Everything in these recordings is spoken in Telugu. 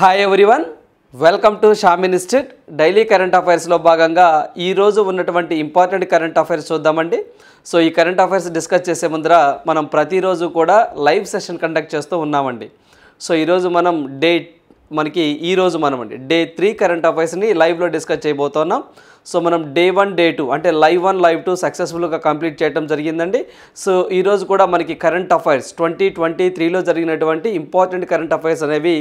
Hi everyone, welcome to Sham institute. Daily current అఫైర్స్లో భాగంగా ఈరోజు ఉన్నటువంటి ఇంపార్టెంట్ కరెంట్ అఫైర్స్ చూద్దామండి. సో ఈ కరెంట్ అఫైర్స్ డిస్కస్ చేసే ముందర మనం ప్రతిరోజు కూడా లైవ్ సెషన్ కండక్ట్ చేస్తూ ఉన్నామండి. సో ఈరోజు మనం డే 3 కరెంట్ అఫైర్స్ని లైవ్లో డిస్కస్ చేయబోతున్నాం. సో మనం డే 1 డే 2 అంటే లైవ్ 1 లైవ్ 2 సక్సెస్ఫుల్గా కంప్లీట్ చేయడం జరిగిందండి. సో ఈరోజు కూడా మనకి కరెంట్ అఫైర్స్ 2023లో జరిగినటువంటి ఇంపార్టెంట్ కరెంట్ అఫైర్స్ అనేవి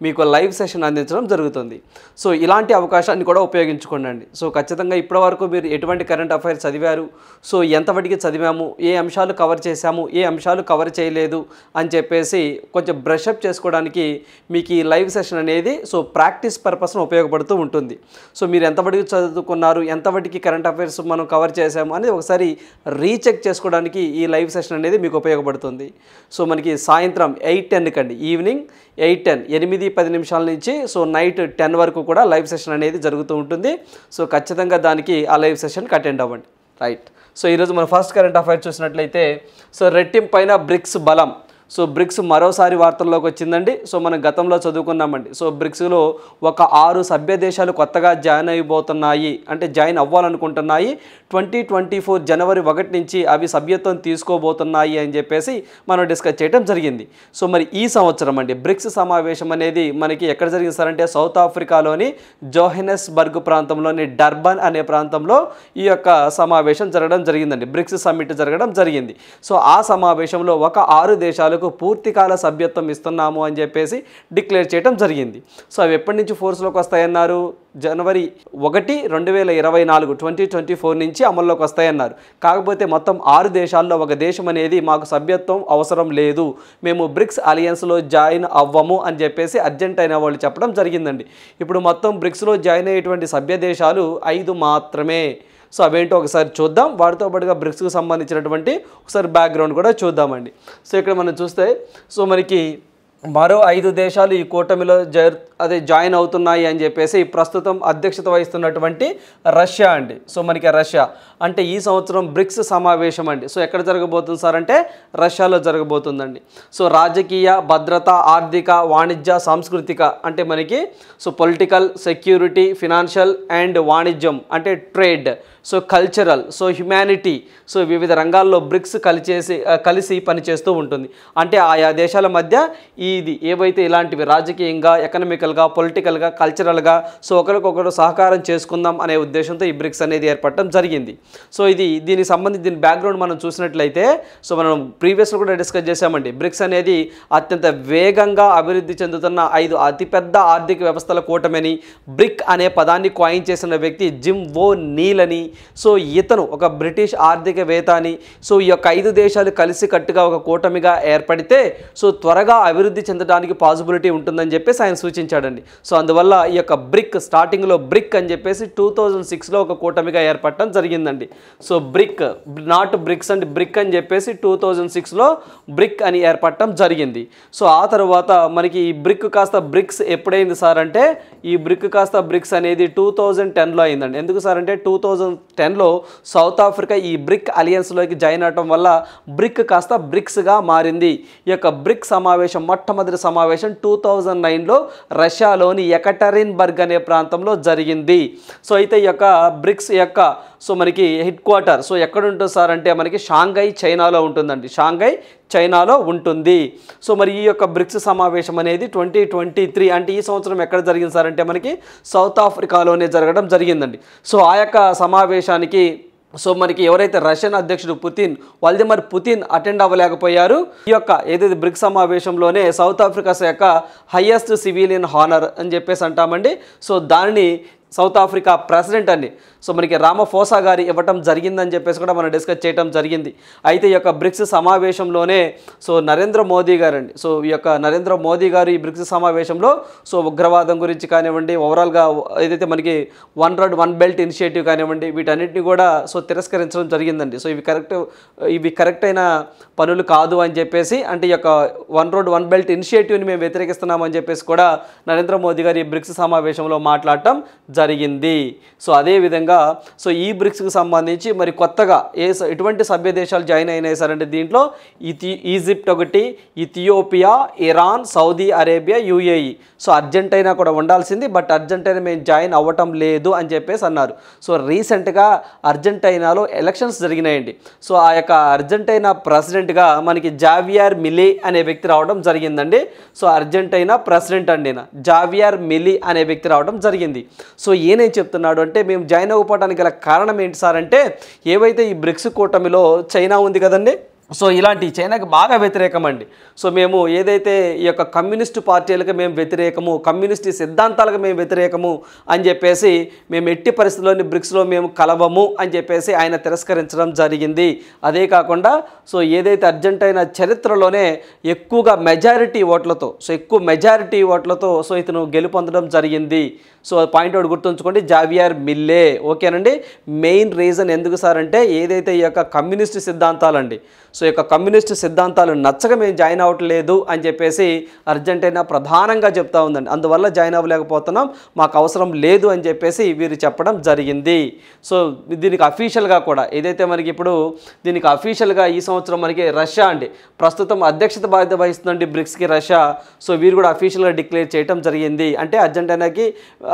మీకు లైవ్ సెషన్ అందించడం జరుగుతుంది. సో ఇలాంటి అవకాశాన్ని కూడా ఉపయోగించుకోండి. సో ఖచ్చితంగా ఇప్పటివరకు మీరు ఎటువంటి కరెంట్ అఫైర్స్ చదివారు, సో ఎంతవరకు చదివాము, ఏ అంశాలు కవర్ చేశాము, ఏ అంశాలు కవర్ చేయలేదు అని చెప్పేసి కొంచెం బ్రషప్ చేసుకోవడానికి మీకు ఈ లైవ్ సెషన్ అనేది సో ప్రాక్టీస్ పర్పస్ను ఉపయోగపడుతూ ఉంటుంది. సో మీరు ఎంతవరకు చదువుకున్నారు, ఎంతవరకు కరెంట్ అఫైర్స్ మనం కవర్ చేసాము అనేది ఒకసారి రీచెక్ చేసుకోవడానికి ఈ లైవ్ సెషన్ అనేది మీకు ఉపయోగపడుతుంది. సో మనకి సాయంత్రం 8:10 కండి, ఈవినింగ్ 8:10 8:10 నిమిషాల నుంచి సో నైట్ 10 వరకు కూడా లైవ్ సెషన్ అనేది జరుగుతూ ఉంటుంది. సో ఖచ్చితంగా దానికి ఆ లైవ్ సెషన్కి అటెండ్ అవ్వండి. రైట్. సో ఈరోజు మన ఫస్ట్ కరెంట్ అఫైర్ చూసినట్లయితే సో రెట్టింపైన బ్రిక్స్ బలం. సో బ్రిక్స్ మరోసారి వార్తల్లోకి వచ్చిందండి. సో మనం గతంలో చదువుకున్నామండి. సో బ్రిక్స్లో ఒక 6 సభ్య దేశాలు కొత్తగా జాయిన్ అయిపోతున్నాయి, అంటే జాయిన్ అవ్వాలనుకుంటున్నాయి. 2024 జనవరి 1 నుంచి అవి సభ్యత్వం తీసుకోబోతున్నాయి అని చెప్పేసి మనం డిస్కస్ చేయడం జరిగింది. సో మరి ఈ సంవత్సరం అండి బ్రిక్స్ సమావేశం అనేది మనకి ఎక్కడ జరిగింది సార్ అంటే సౌత్ ఆఫ్రికాలోని జోహెనెస్బర్గ్ ప్రాంతంలోని డర్బన్ అనే ప్రాంతంలో ఈ యొక్క సమావేశం జరగడం జరిగిందండి. బ్రిక్స్ సమ్మిట్ జరగడం జరిగింది. సో ఆ సమావేశంలో ఒక 6 దేశాలు పూర్తికాల సభ్యత్వం ఇస్తున్నాము అని చెప్పేసి డిక్లేర్ చేయడం జరిగింది. సో అవి ఎప్పటి నుంచి ఫోర్స్లోకి వస్తాయన్నారు? జనవరి 1, 2024 2024 నుంచి అమల్లోకి వస్తాయన్నారు. కాకపోతే మొత్తం 6 దేశాల్లో ఒక దేశం అనేది మాకు సభ్యత్వం అవసరం లేదు, మేము బ్రిక్స్ అలయన్స్లో జాయిన్ అవ్వము అని చెప్పేసి అర్జెంటీనా వాళ్ళు చెప్పడం జరిగిందండి. ఇప్పుడు మొత్తం బ్రిక్స్లో జాయిన్ అయ్యేటువంటి సభ్య దేశాలు 5 మాత్రమే. సో అవేంటో ఒకసారి చూద్దాం. వాటితో పాటుగా బ్రిక్స్కి సంబంధించినటువంటి ఒకసారి బ్యాక్గ్రౌండ్ కూడా చూద్దామండి. సో ఇక్కడ మనం చూస్తే సో మనకి మరో 5 దేశాలు ఈ కూటమిలో జాయిన్ అవుతున్నాయి అని చెప్పేసి ప్రస్తుతం అధ్యక్షత వహిస్తున్నటువంటి రష్యా అండి. సో మనకి రష్యా అంటే ఈ సంవత్సరం బ్రిక్స్ సమావేశం అండి. సో ఎక్కడ జరగబోతుంది సార్ అంటే రష్యాలో జరగబోతుందండి. సో రాజకీయ, భద్రత, ఆర్థిక, వాణిజ్య, సాంస్కృతిక అంటే మనకి so political, security, financial and వాణిజ్యం అంటే trade, so cultural, so humanity, so వివిధ రంగాల్లో బ్రిక్స్ కలిసి పనిచేస్తూ ఉంటుంది. అంటే ఆయా దేశాల మధ్య ఇది ఏవైతే ఇలాంటివి రాజకీయంగా, ఎకనామికల్గా, పొలిటికల్గా, కల్చరల్గా సో ఒకరికొకరు సహకారం చేసుకుందాం అనే ఉద్దేశంతో ఈ బ్రిక్స్ అనేది ఏర్పడటం జరిగింది. సో దీనికి సంబంధించి దీని బ్యాక్గ్రౌండ్ మనం చూసినట్లయితే సో మనం ప్రీవియస్లో కూడా డిస్కస్ చేసామండి. బ్రిక్స్ అనేది అత్యంత వేగంగా అభివృద్ధి చెందుతున్న 5 అతిపెద్ద ఆర్థిక వ్యవస్థల కూటమిని, బ్రిక్ అనే పదాన్ని కాయిన్ చేసిన వ్యక్తి జిమ్ వో నీల్ అని. సో ఇతను ఒక బ్రిటిష్ ఆర్థికవేత్త అని. సో ఈ యొక్క 5 దేశాలు కలిసి కట్టుగా ఒక కూటమిగా ఏర్పడితే సో త్వరగా అభివృద్ధి చెందడానికి పాసిబిలిటీ ఉంటుందని చెప్పేసి ఆయన సూచించాడండి. సో అందువల్ల ఈ యొక్క బ్రిక్ స్టార్టింగ్లో బ్రిక్ అని చెప్పేసి 2006లో ఒక కూటమిగా ఏర్పడటం జరిగిందండి. So BRIC, not BRICS and BRIC అని చెప్పేసి 2006లో బ్రిక్ అని ఏర్పడటం జరిగింది. సో ఆ తర్వాత మనకి ఈ బ్రిక్ కాస్త బ్రిక్స్ ఎప్పుడైంది సార్ అంటే ఈ బ్రిక్ కాస్త బ్రిక్స్ అనేది 2010లో అయిందండి. ఎందుకు సార్ అంటే 2010లో సౌత్ ఆఫ్రికా ఈ బ్రిక్ అలియన్స్లోకి జాయిన్ అవడం వల్ల బ్రిక్ కాస్త బ్రిక్స్గా మారింది. ఈ యొక్క బ్రిక్ సమావేశం మొట్టమొదటి సమావేశం 2009లో రష్యాలోని ఎకటెరిన్బర్గ్ అనే ప్రాంతంలో జరిగింది. సో అయితే ఈ యొక్క బ్రిక్స్ యొక్క సో మనకి హెడ్ క్వార్టర్ సో ఎక్కడ ఉంటుంది సార్ అంటే మనకి షాంఘై చైనాలో ఉంటుందండి. షాంఘై చైనాలో ఉంటుంది. సో మరి ఈ యొక్క బ్రిక్స్ సమావేశం అనేది 2023 అంటే ఈ సంవత్సరం ఎక్కడ జరిగింది సార్ అంటే మనకి సౌత్ ఆఫ్రికాలోనే జరగడం జరిగిందండి. సో ఆ యొక్క సమావేశానికి సో మనకి ఎవరైతే రష్యన్ అధ్యక్షుడు వ్లాదిమిర్ పుతిన్ అటెండ్ అవ్వలేకపోయారు. ఈ యొక్క ఏదైతే బ్రిక్స్ సమావేశంలోనే సౌత్ ఆఫ్రికా యొక్క హైయెస్ట్ సివిలియన్ హానర్ అని చెప్పేసి అంటామండి. సో దానిని సౌత్ ఆఫ్రికా ప్రెసిడెంట్ అండి సో మనకి రామఫోసా గారు ఇవ్వటం జరిగిందని చెప్పేసి కూడా మనం డిస్కస్ చేయడం జరిగింది. అయితే ఈ యొక్క బ్రిక్స్ సమావేశంలోనే సో నరేంద్ర మోదీ గారు అండి సో ఈ యొక్క నరేంద్ర మోదీ గారు ఈ బ్రిక్స్ సమావేశంలో సో ఉగ్రవాదం గురించి కానివ్వండి, ఓవరాల్గా ఏదైతే మనకి one road one belt initiative కానివ్వండి, వీటన్నిటిని కూడా సో తిరస్కరించడం జరిగిందండి. సో ఇవి కరెక్ట్ అయిన పనులు కాదు అని చెప్పేసి అంటే ఈ యొక్క వన్ రోడ్ వన్ బెల్ట్ ఇనిషియేటివ్ని మేము వ్యతిరేకిస్తున్నామని చెప్పేసి కూడా నరేంద్ర మోదీ గారు ఈ బ్రిక్స్ సమావేశంలో మాట్లాడటం జరిగింది. సో అదేవిధంగా సో ఈ బ్రిక్స్కి సంబంధించి మరి కొత్తగా ఎటువంటి సభ్య దేశాలు జాయిన్ అయినాయి సార్ అంటే దీంట్లో ఈజిప్ట్ ఒకటి, Ethiopia, Iran, Saudi Arabia, UAE. So Argentina కూడా ఉండాల్సింది, బట్ అర్జెంటీనా మేము జాయిన్ అవ్వటం లేదు అని చెప్పేసి అన్నారు. సో రీసెంట్గా అర్జెంటీనాలో ఎలక్షన్స్ జరిగినాయండి. సో ఆ యొక్క అర్జెంటీనా ప్రెసిడెంట్గా మనకి జావియర్ మిలీ అనే వ్యక్తి రావడం జరిగిందండి. సో అర్జెంటీనా ప్రెసిడెంట్ అండి జావియర్ మిలీ అనే వ్యక్తి రావడం జరిగింది. సో ఈయనేం చెప్తున్నాడు అంటే మేము జాయిన్ అవ్వడానికి గల కారణం ఏంటి సార్ అంటే ఏవైతే ఈ బ్రిక్స్ కూటమిలో చైనా ఉంది కదండి, సో ఇలాంటి చైనాకి బాగా వ్యతిరేకం అండి. సో మేము ఏదైతే ఈ యొక్క కమ్యూనిస్టు పార్టీలకు మేము వ్యతిరేకము, కమ్యూనిస్ట్ సిద్ధాంతాలకు మేము వ్యతిరేకము అని చెప్పేసి మేము ఎట్టి పరిస్థితుల్లోని బ్రిక్స్లో మేము కలవము అని చెప్పేసి ఆయన తిరస్కరించడం జరిగింది. అదే కాకుండా సో ఏదైతే అర్జెంటీనా చరిత్రలోనే ఎక్కువగా మెజారిటీ ఓట్లతో సో ఇతను గెలుపొందడం జరిగింది. సో పాయింట్ అవుట్ గుర్తుంచుకోండి, జావియర్ మిల్లే. ఓకేనండి. మెయిన్ రీజన్ ఎందుకు సార్ అంటే ఏదైతే ఈ యొక్క కమ్యూనిస్ట్ సిద్ధాంతాలండి, సో ఈ యొక్క కమ్యూనిస్ట్ సిద్ధాంతాలు నచ్చక మేము జాయిన్ అవ్వట్లేదు అని చెప్పేసి అర్జెంటీనా ప్రధానంగా చెప్తా ఉందండి. అందువల్ల జాయిన్ అవ్వలేకపోతున్నాం, మాకు అవసరం లేదు అని చెప్పేసి వీరు చెప్పడం జరిగింది. సో దీనికి అఫీషియల్గా కూడా ఏదైతే మనకి ఇప్పుడు దీనికి అఫీషియల్గా ఈ సంవత్సరం మనకి రష్యా అండి ప్రస్తుతం అధ్యక్షత బాధ్యత వహిస్తుందండి బ్రిక్స్కి రష్యా. సో వీరు కూడా అఫీషియల్గా డిక్లేర్ చేయడం జరిగింది. అంటే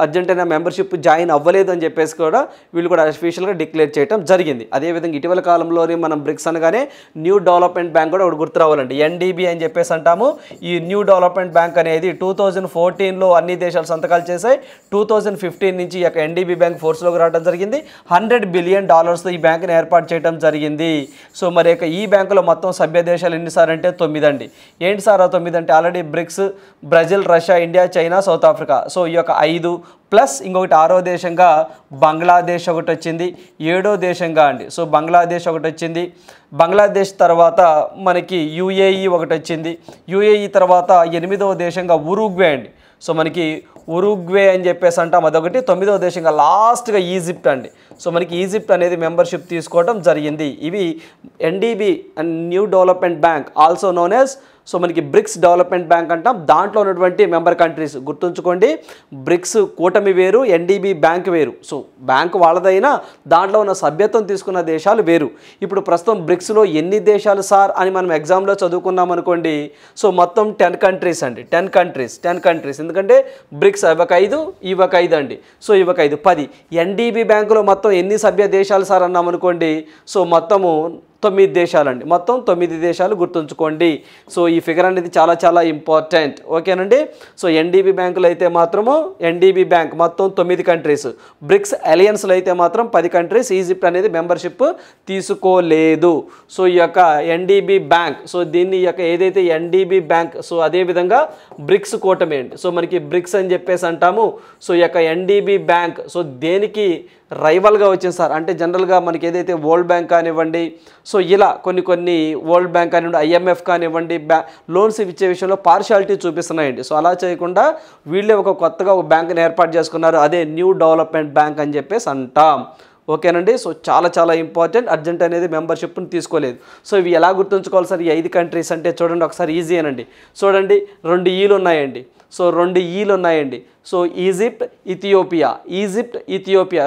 అర్జెంటీనా మెంబర్షిప్ జాయిన్ అవ్వలేదు అని చెప్పేసి కూడా వీళ్ళు కూడా అఫీషియల్గా డిక్లేర్ చేయడం జరిగింది. అదేవిధంగా ఇటీవల కాలంలోనే మనం బ్రిక్స్ అనగానే న్యూ డెవలప్మెంట్ బ్యాంక్ కూడా ఒకటి గుర్తు రావాలండి, ఎన్డీబీ అని చెప్పేసి అంటాము. ఈ న్యూ డెవలప్మెంట్ బ్యాంక్ అనేది 2014లో అన్ని దేశాలు సంతకాలు చేశాయి. 2015 నుంచి ఈ యొక్క ఎన్డీబీ బ్యాంక్ ఫోర్స్లోకి రావడం జరిగింది. $100 బిలియన్ ఈ బ్యాంక్ని ఏర్పాటు చేయడం జరిగింది. సో మరి ఈ బ్యాంకులో మొత్తం సభ్య దేశాలు ఎన్ని సార్ అంటే 9 అండి. ఏంటి సార్ ఆ 9 అంటే already bricks Brazil, Russia, India, China, south Africa. So ఈ యొక్క 5 ప్లస్ ఇంకొకటి 6వ దేశంగా బంగ్లాదేశ్ ఒకటి వచ్చింది. 7వ దేశంగా అండి సో బంగ్లాదేశ్ ఒకటి వచ్చింది. బంగ్లాదేశ్ తర్వాత మనకి యుఏఈ ఒకటి వచ్చింది. యుఏఈ తర్వాత 8వ దేశంగా ఉరుగ్వే అండి. సో మనకి ఉరుగ్వే అని చెప్పేసి అంటాం అదొకటి. 9వ దేశంగా లాస్ట్గా ఈజిప్ట్ అండి. సో మనకి ఈజిప్ట్ అనేది మెంబర్షిప్ తీసుకోవడం జరిగింది. ఇవి NDB and new development bank also known as so మనకి బ్రిక్స్ డెవలప్మెంట్ బ్యాంక్ అంటాం. దాంట్లో ఉన్నటువంటి మెంబర్ కంట్రీస్ గుర్తుంచుకోండి, బ్రిక్స్ కూటమి వేరు, ఎన్డీబీ బ్యాంక్ వేరు. సో బ్యాంక్ వాళ్ళదైనా దాంట్లో ఉన్న సభ్యత్వం తీసుకున్న దేశాలు వేరు. ఇప్పుడు ప్రస్తుతం బ్రిక్స్లో ఎన్ని దేశాలు సార్ అని మనం ఎగ్జామ్లో చదువుకున్నాం అనుకోండి. సో మొత్తం 10 కంట్రీస్ అండి. 10 కంట్రీస్ ఎందుకంటే బ్రిక్స్ ఇవొక 5 అండి. సో ఇవొక 5 10. ఎన్డీబీ బ్యాంకులో మొత్తం ఎన్ని సభ్య దేశాలు సార్ అన్నాం అనుకోండి. సో మొత్తము 9 దేశాలండి. మొత్తం 9 దేశాలు గుర్తుంచుకోండి. సో ఈ ఫిగర్ అనేది చాలా ఇంపార్టెంట్. ఓకేనండి. సో ఎన్డీబీ బ్యాంకులో అయితే మాత్రము ఎన్డీబీ బ్యాంక్ మొత్తం 9 కంట్రీస్, బ్రిక్స్ అలయన్స్లో అయితే మాత్రం 10 కంట్రీస్. ఈజిప్ట్ అనేది మెంబర్షిప్ తీసుకోలేదు. సో ఈ యొక్క ఎన్డీబీ బ్యాంక్ సో దీన్ని యొక్క ఏదైతే ఎన్డీబీ బ్యాంక్ సో అదేవిధంగా బ్రిక్స్ కూటమి అండి. సో మనకి బ్రిక్స్ అని చెప్పేసి అంటాము. సో ఈ యొక్క ఎన్డీబీ బ్యాంక్ సో దేనికి రైవల్గా వచ్చింది సార్ అంటే జనరల్గా మనకి ఏదైతే వరల్డ్ బ్యాంక్ కానివ్వండి, సో ఇలా కొన్ని వరల్డ్ బ్యాంక్ కానివ్వండి, ఐఎంఎఫ్ కానివ్వండి, లోన్స్ ఇచ్చే విషయంలో పార్షియాలిటీ చూపిస్తున్నాయండి. సో అలా చేయకుండా వీళ్ళే కొత్తగా ఒక బ్యాంక్ని ఏర్పాటు చేసుకున్నారు. అదే న్యూ డెవలప్మెంట్ బ్యాంక్ అని చెప్పేసి అంటాం. ఓకేనండి. సో చాలా ఇంపార్టెంట్. అర్జెంటీనా అనేది మెంబర్షిప్ని తీసుకోలేదు. సో ఇవి ఎలా గుర్తుంచుకోవాలి సార్ ఈ 5 కంట్రీస్ అంటే చూడండి ఒకసారి ఈజీ అనండి. చూడండి 2 ఈలు ఉన్నాయండి. సో 2 ఈలు ఉన్నాయండి. సో ఈజిప్ట్, ఇథియోపియా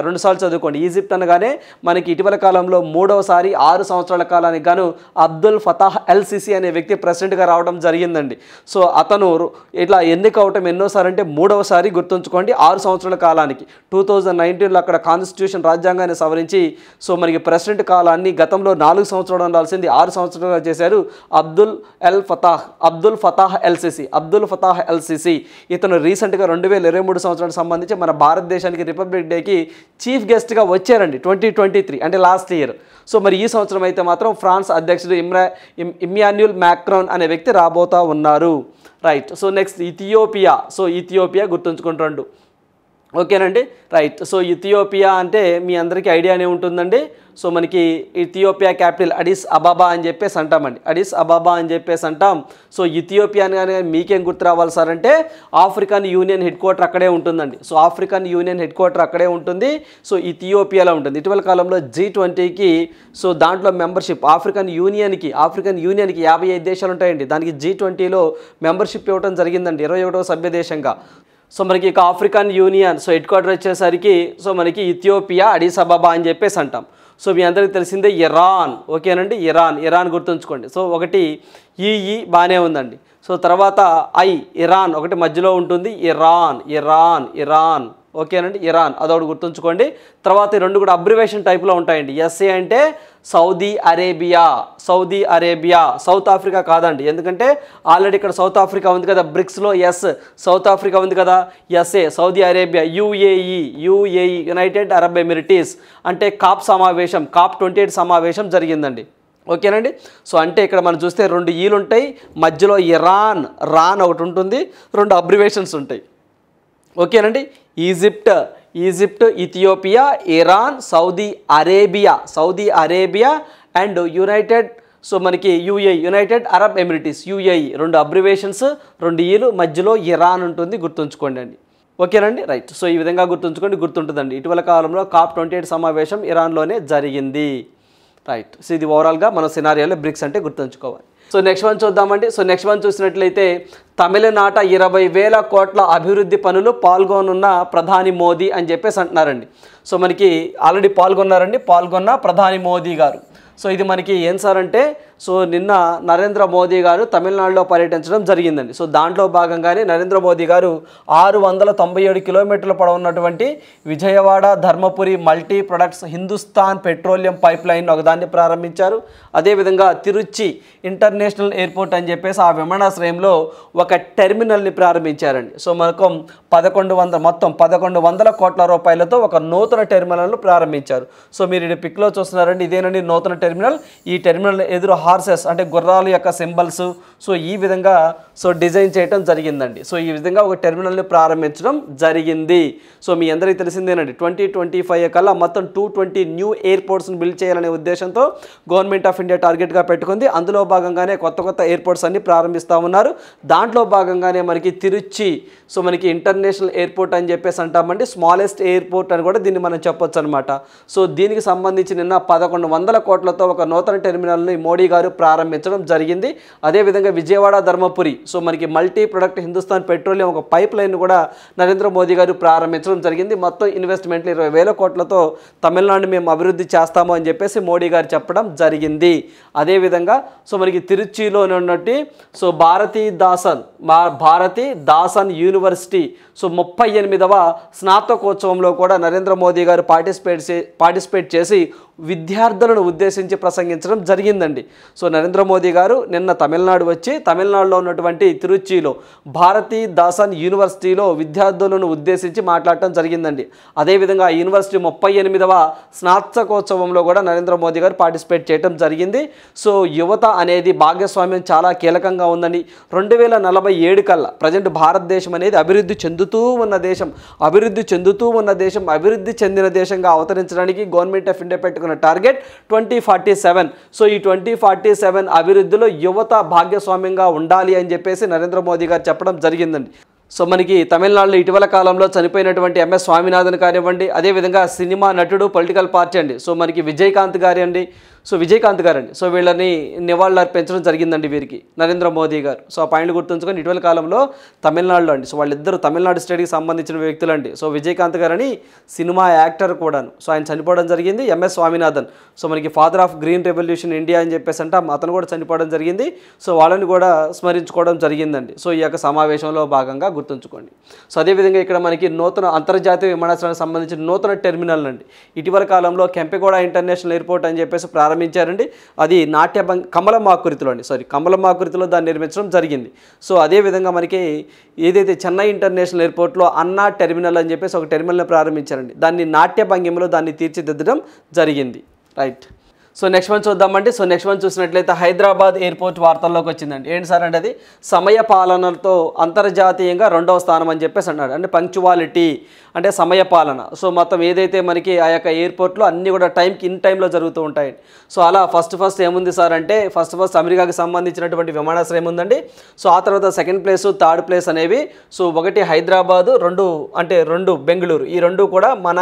2 సార్లు చదువుకోండి. ఈజిప్ట్ అనగానే మనకి ఇటీవల కాలంలో 3వసారి 6 సంవత్సరాల కాలానికి గాను అబ్దుల్ ఫతాహ్ ఎల్ సిసి అనే వ్యక్తి ప్రెసిడెంట్గా రావడం జరిగిందండి. సో అతను ఇట్లా ఎన్నిక అవటం ఎన్నోసారి అంటే 3వసారి గుర్తుంచుకోండి. 6 సంవత్సరాల కాలానికి 2019లో అక్కడ కాన్స్టిట్యూషన్ రాజ్యాంగాన్ని సవరించి సో మనకి ప్రెసిడెంట్ కాలాన్ని గతంలో 4 సంవత్సరాలు ఉండాల్సింది 6 సంవత్సరాలుగా చేశారు. అబ్దుల్ ఫతాహ్ ఎల్ సిసి ఇతను రీసెంట్గా 2023 సంవత్సరానికి సంబంధించి మన భారతదేశానికి రిపబ్లిక్ డేకి చీఫ్ గెస్ట్గా వచ్చారండి 2023 అంటే లాస్ట్ ఇయర్. సో మరి ఈ సంవత్సరం అయితే మాత్రం ఫ్రాన్స్ అధ్యక్షుడు ఇమ్మాన్యుయల్ మ్యాక్రాన్ అనే వ్యక్తి రాబోతా ఉన్నారు. రైట్. సో నెక్స్ట్ ఇథియోపియా గుర్తుంచుకుంటుండు. ఓకేనండి. రైట్. సో ఇథియోపియా అంటే మీ అందరికీ ఐడియానే ఉంటుందండి. సో మనకి ఇథియోపియా క్యాపిటల్ అడిస్ అబాబా అని చెప్పేసి అంటామండి. అడిస్ అబాబా అని చెప్పేసి అంటాం. సో ఇథియోపియా అనగానే మీకేం గుర్తు రావాలి సార్ అంటే ఆఫ్రికన్ యూనియన్ హెడ్ క్వార్టర్ అక్కడే ఉంటుందండి. So African union head quarter అక్కడే ఉంటుంది. సో ఇథియోపియాలో ఉంటుంది. ఇటీవల కాలంలో G20కి సో దాంట్లో మెంబర్షిప్ ఆఫ్రికన్ యూనియన్కి 55 దేశాలు ఉంటాయండి. దానికి G20లో మెంబర్షిప్ ఇవ్వడం జరిగిందండి 21వ సభ్య దేశంగా. సో మనకి ఇక African union so head quarter వచ్చేసరికి సో మనకి ఇథియోపియా అడిస్ అబబా అని చెప్పేసి అంటాం. సో మీ అందరికీ తెలిసిందే ఇరాన్, ఓకేనండి, ఇరాన్ గుర్తుంచుకోండి. సో ఒకటి ఈ బాగానే ఉందండి. సో తర్వాత ఇరాన్ ఒకటి మధ్యలో ఉంటుంది, ఇరాన్ ఓకేనండి, ఇరాన్ అదొకటి గుర్తుంచుకోండి. తర్వాత ఈ రెండు కూడా అబ్రివేషన్ టైప్లో ఉంటాయండి. ఎస్ఏ అంటే సౌదీ అరేబియా, సౌత్ ఆఫ్రికా కాదండి, ఎందుకంటే ఆల్రెడీ ఇక్కడ సౌత్ ఆఫ్రికా ఉంది కదా, బ్రిక్స్లో ఎస్ సౌత్ ఆఫ్రికా ఉంది కదా, SA Saudi Arabia. UAE United Arab Emirates అంటే కాప్ 28 సమావేశం జరిగిందండి, ఓకేనండి. సో అంటే ఇక్కడ మనం చూస్తే రెండు ఈలు ఉంటాయి, మధ్యలో రాన్ ఒకటి ఉంటుంది, రెండు అబ్రివేషన్స్ ఉంటాయి, ఓకేనండి. Egypt, Ethiopia, Iran, Saudi Arabia and United, so మనకి యునైటెడ్ అరబ్ ఎమిరేట్స్ యుఏఈ, రెండు అబ్రివేషన్స్, రెండు ఈలు, మధ్యలో ఇరాన్ ఉంటుంది, గుర్తుంచుకోండి అండి, ఓకేనండి, రైట్. సో ఈ విధంగా గుర్తుంటుందండి. ఇటీవల కాలంలో COP 28 సమావేశం ఇరాన్లోనే జరిగింది, రైట్. సో ఇది ఓవరాల్గా మన సినారియోలో బ్రిక్స్ అంటే గుర్తుంచుకోవాలి. సో నెక్స్ట్ వన్ చూద్దామండి. సో నెక్స్ట్ వన్ చూసినట్లయితే తమిళనాట 20,000 కోట్ల అభివృద్ధి పనులు పాల్గొనున్న ప్రధాని మోదీ అని చెప్పేసి అంటున్నారండి. సో మనకి ఆల్రెడీ పాల్గొన్న ప్రధాని మోదీ గారు. సో ఇది మనకి ఏం సార్ అంటే, సో నిన్న నరేంద్ర మోదీ గారు తమిళనాడులో పర్యటించడం జరిగిందండి. సో దాంట్లో భాగంగానే నరేంద్ర మోదీ గారు 697 కిలోమీటర్ల పొడవున్నటువంటి Vijayawada Dharmapuri multi products Hindustan petroleum pipeline ఒకదాన్ని ప్రారంభించారు. అదేవిధంగా తిరుచి ఇంటర్నేషనల్ ఎయిర్పోర్ట్ అని చెప్పేసి ఆ విమానాశ్రయంలో ఒక టెర్మినల్ని ప్రారంభించారండి. సో మనకు 1100 కోట్ల రూపాయలతో ఒక నూతన టెర్మినల్ను ప్రారంభించారు. సో మీరు ఇది పిక్లో చూస్తున్నారండి, ఇదేనండి నూతన టెర్మినల్. ఈ టెర్మినల్ ఎదురు హార్సెస్ అంటే గుర్రాల యొక్క సింబల్స్ సో ఈ విధంగా సో డిజైన్ చేయడం జరిగిందండి. సో ఈ విధంగా ఒక టెర్మినల్ని ప్రారంభించడం జరిగింది. సో మీ అందరికీ తెలిసిందేనండి, 2025 కల్లా మొత్తం 220 న్యూ ఎయిర్పోర్ట్స్ని బిల్డ్ చేయాలనే ఉద్దేశంతో గవర్నమెంట్ ఆఫ్ ఇండియా టార్గెట్గా పెట్టుకుంది. అందులో భాగంగానే కొత్త ఎయిర్పోర్ట్స్ అన్ని ప్రారంభిస్తూ ఉన్నారు. దాంట్లో భాగంగానే మనకి తిరుచి, సో మనకి ఇంటర్నేషనల్ ఎయిర్పోర్ట్ అని చెప్పేసి అంటామండి, స్మాలెస్ట్ ఎయిర్పోర్ట్ అని కూడా దీన్ని మనం చెప్పొచ్చు అనమాట. సో దీనికి సంబంధించి నిన్న 1100 కోట్లతో ఒక నూతన టెర్మినల్ని మోడీ గారు ప్రారంభించడం జరిగింది. అదేవిధంగా విజయవాడ ధర్మపురి, సో మనకి మల్టీ ప్రొడక్ట్ హిందుస్థాన్ పెట్రోలియం ఒక పైప్ లైన్ కూడా నరేంద్ర మోదీ గారు ప్రారంభించడం జరిగింది. మొత్తం ఇన్వెస్ట్మెంట్లు 20,000 కోట్లతో తమిళనాడుని మేము అభివృద్ధి చేస్తాము అని చెప్పేసి మోడీ గారు చెప్పడం జరిగింది. అదేవిధంగా సో మనకి తిరుచిలోనే ఉన్నట్టు so Bharathi Dasan university so 38వ స్నాతకోత్సవంలో కూడా నరేంద్ర మోదీ గారు పార్టిసిపేట్ చేసి విద్యార్థులను ఉద్దేశించి ప్రసంగించడం జరిగిందండి. సో నరేంద్ర మోదీ గారు నిన్న తమిళనాడు వచ్చి తమిళనాడులో ఉన్నటువంటి తిరుచిలో భారతీ దాసన్ యూనివర్సిటీలో విద్యార్థులను ఉద్దేశించి మాట్లాడటం జరిగిందండి. అదేవిధంగా ఆ యూనివర్సిటీ 38వ స్నాతకోత్సవంలో కూడా నరేంద్ర మోదీ గారు పార్టిసిపేట్ చేయడం జరిగింది. సో యువత అనేది భాగస్వామ్యం చాలా కీలకంగా ఉందండి. 2047 కల్లా ప్రజెంట్ భారతదేశం అనేది అభివృద్ధి చెందుతూ ఉన్న దేశం అభివృద్ధి చెందిన దేశంగా అవతరించడానికి గవర్నమెంట్ ఆఫ్ ఇండియా పెట్టుకున్న టార్గెట్ 2047. సో ఈ 2047 అభివృద్ధిలో యువత భాగస్వామ్యంగా ఉండాలి అని చెప్పేసి నరేంద్ర మోదీ గారు చెప్పడం జరిగిందండి. సో మనకి తమిళనాడులో ఇటీవల కాలంలో చనిపోయినటువంటి MS స్వామినాథన్ కానివ్వండి, అదేవిధంగా సినిమా నటుడు పొలిటికల్ పార్టీ అండి సో మనకి విజయకాంత్ గారండి సో వీళ్ళని నివాళులు అర్పించడం జరిగిందండి వీరికి నరేంద్ర మోదీ గారు. సో ఆ పాయింట్లు గుర్తుంచుకొని ఇటీవల కాలంలో తమిళనాడులో అండి సో వాళ్ళిద్దరు తమిళనాడు స్టేట్కి సంబంధించిన వ్యక్తులు అండి. సో విజయకాంత్ గారని సినిమా యాక్టర్ కూడాను సో ఆయన చనిపోవడం జరిగింది. MS స్వామినాథన్ సో మనకి father of green revolution India అని చెప్పేసి అంటే అతను కూడా చనిపోవడం జరిగింది. సో వాళ్ళని కూడా స్మరించుకోవడం జరిగిందండి. సో ఈ యొక్క సమావేశంలో భాగంగా గుర్తుంచుకోండి. సో అదేవిధంగా ఇక్కడ మనకి నూతన అంతర్జాతీయ విమానాశ్రయానికి సంబంధించిన నూతన టెర్మినల్ అండి ఇటీవల కాలంలో కెంపెగౌడ ఇంటర్నేషనల్ ఎయిర్పోర్ట్ అని చెప్పేసి ప్రారంభించారండి. అది కమలం ఆకృతిలో దాన్ని నిర్మించడం జరిగింది. సో అదేవిధంగా మనకి ఏదైతే చెన్నై ఇంటర్నేషనల్ ఎయిర్పోర్ట్లో అన్నా టెర్మినల్ అని చెప్పేసి ఒక టెర్మినల్ని ప్రారంభించారండి. దాన్ని నాట్య భంగిమలో దాన్ని తీర్చిదిద్దడం జరిగింది, రైట్. సో నెక్స్ట్ వన్ చూద్దామండి. సో నెక్స్ట్ వన్ చూసినట్లయితే హైదరాబాద్ ఎయిర్పోర్ట్ వార్తల్లోకి వచ్చిందండి. ఏంటి సార్ అంటే అది సమయ పాలనతో అంతర్జాతీయంగా 2వ స్థానం అని చెప్పేసి అన్నాడు. అంటే పంక్చువాలిటీ అంటే సమయ పాలన. సో మొత్తం ఏదైతే మనకి ఆ యొక్క ఎయిర్పోర్ట్లో అన్నీ కూడా ఇన్ టైంలో జరుగుతూ ఉంటాయండి. సో అలా ఫస్ట్ ఏముంది సార్ అంటే ఫస్ట్ అమెరికాకి సంబంధించినటువంటి విమానాశ్రయం ఉందండి. సో ఆ తర్వాత సెకండ్ ప్లేస్ థర్డ్ ప్లేస్ అనేవి సో ఒకటి హైదరాబాదు, 2 బెంగళూరు, ఈ 2 కూడా మన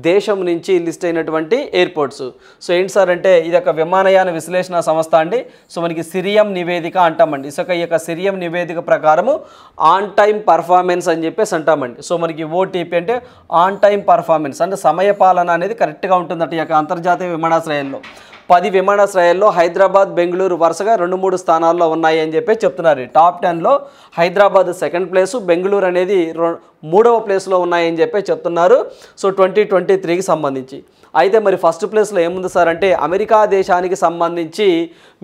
దేశం నుంచి లిస్ట్ అయినటువంటి ఎయిర్పోర్ట్స్. సో ఏంటి సార్ అంటే ఇది ఒక విమానయాన విశ్లేషణ సంస్థ అండి. సో మనకి సిరియం నివేదిక అంటామండి. సో ఈ యొక్క సిరియం నివేదిక ప్రకారము ఆన్ టైం పర్ఫార్మెన్స్ అని చెప్పేసి అంటామండి. సో మనకి ఓటీపీ అంటే ఆన్ టైం పర్ఫార్మెన్స్ అంటే సమయపాలన అనేది కరెక్ట్గా ఉంటుందట ఈ యొక్క అంతర్జాతీయ విమానాశ్రయాల్లో. 10 విమానాశ్రయాల్లో హైదరాబాద్, బెంగళూరు వరుసగా 2-3 స్థానాల్లో ఉన్నాయి అని చెప్పి చెప్తున్నారు. టాప్ 10లో హైదరాబాద్ సెకండ్ ప్లేసు, బెంగళూరు అనేది 3వ ప్లేస్లో ఉన్నాయని చెప్పి చెప్తున్నారు. సో 2023కి సంబంధించి అయితే మరి ఫస్ట్ ప్లేస్లో ఏముంది సార్ అంటే అమెరికా దేశానికి సంబంధించి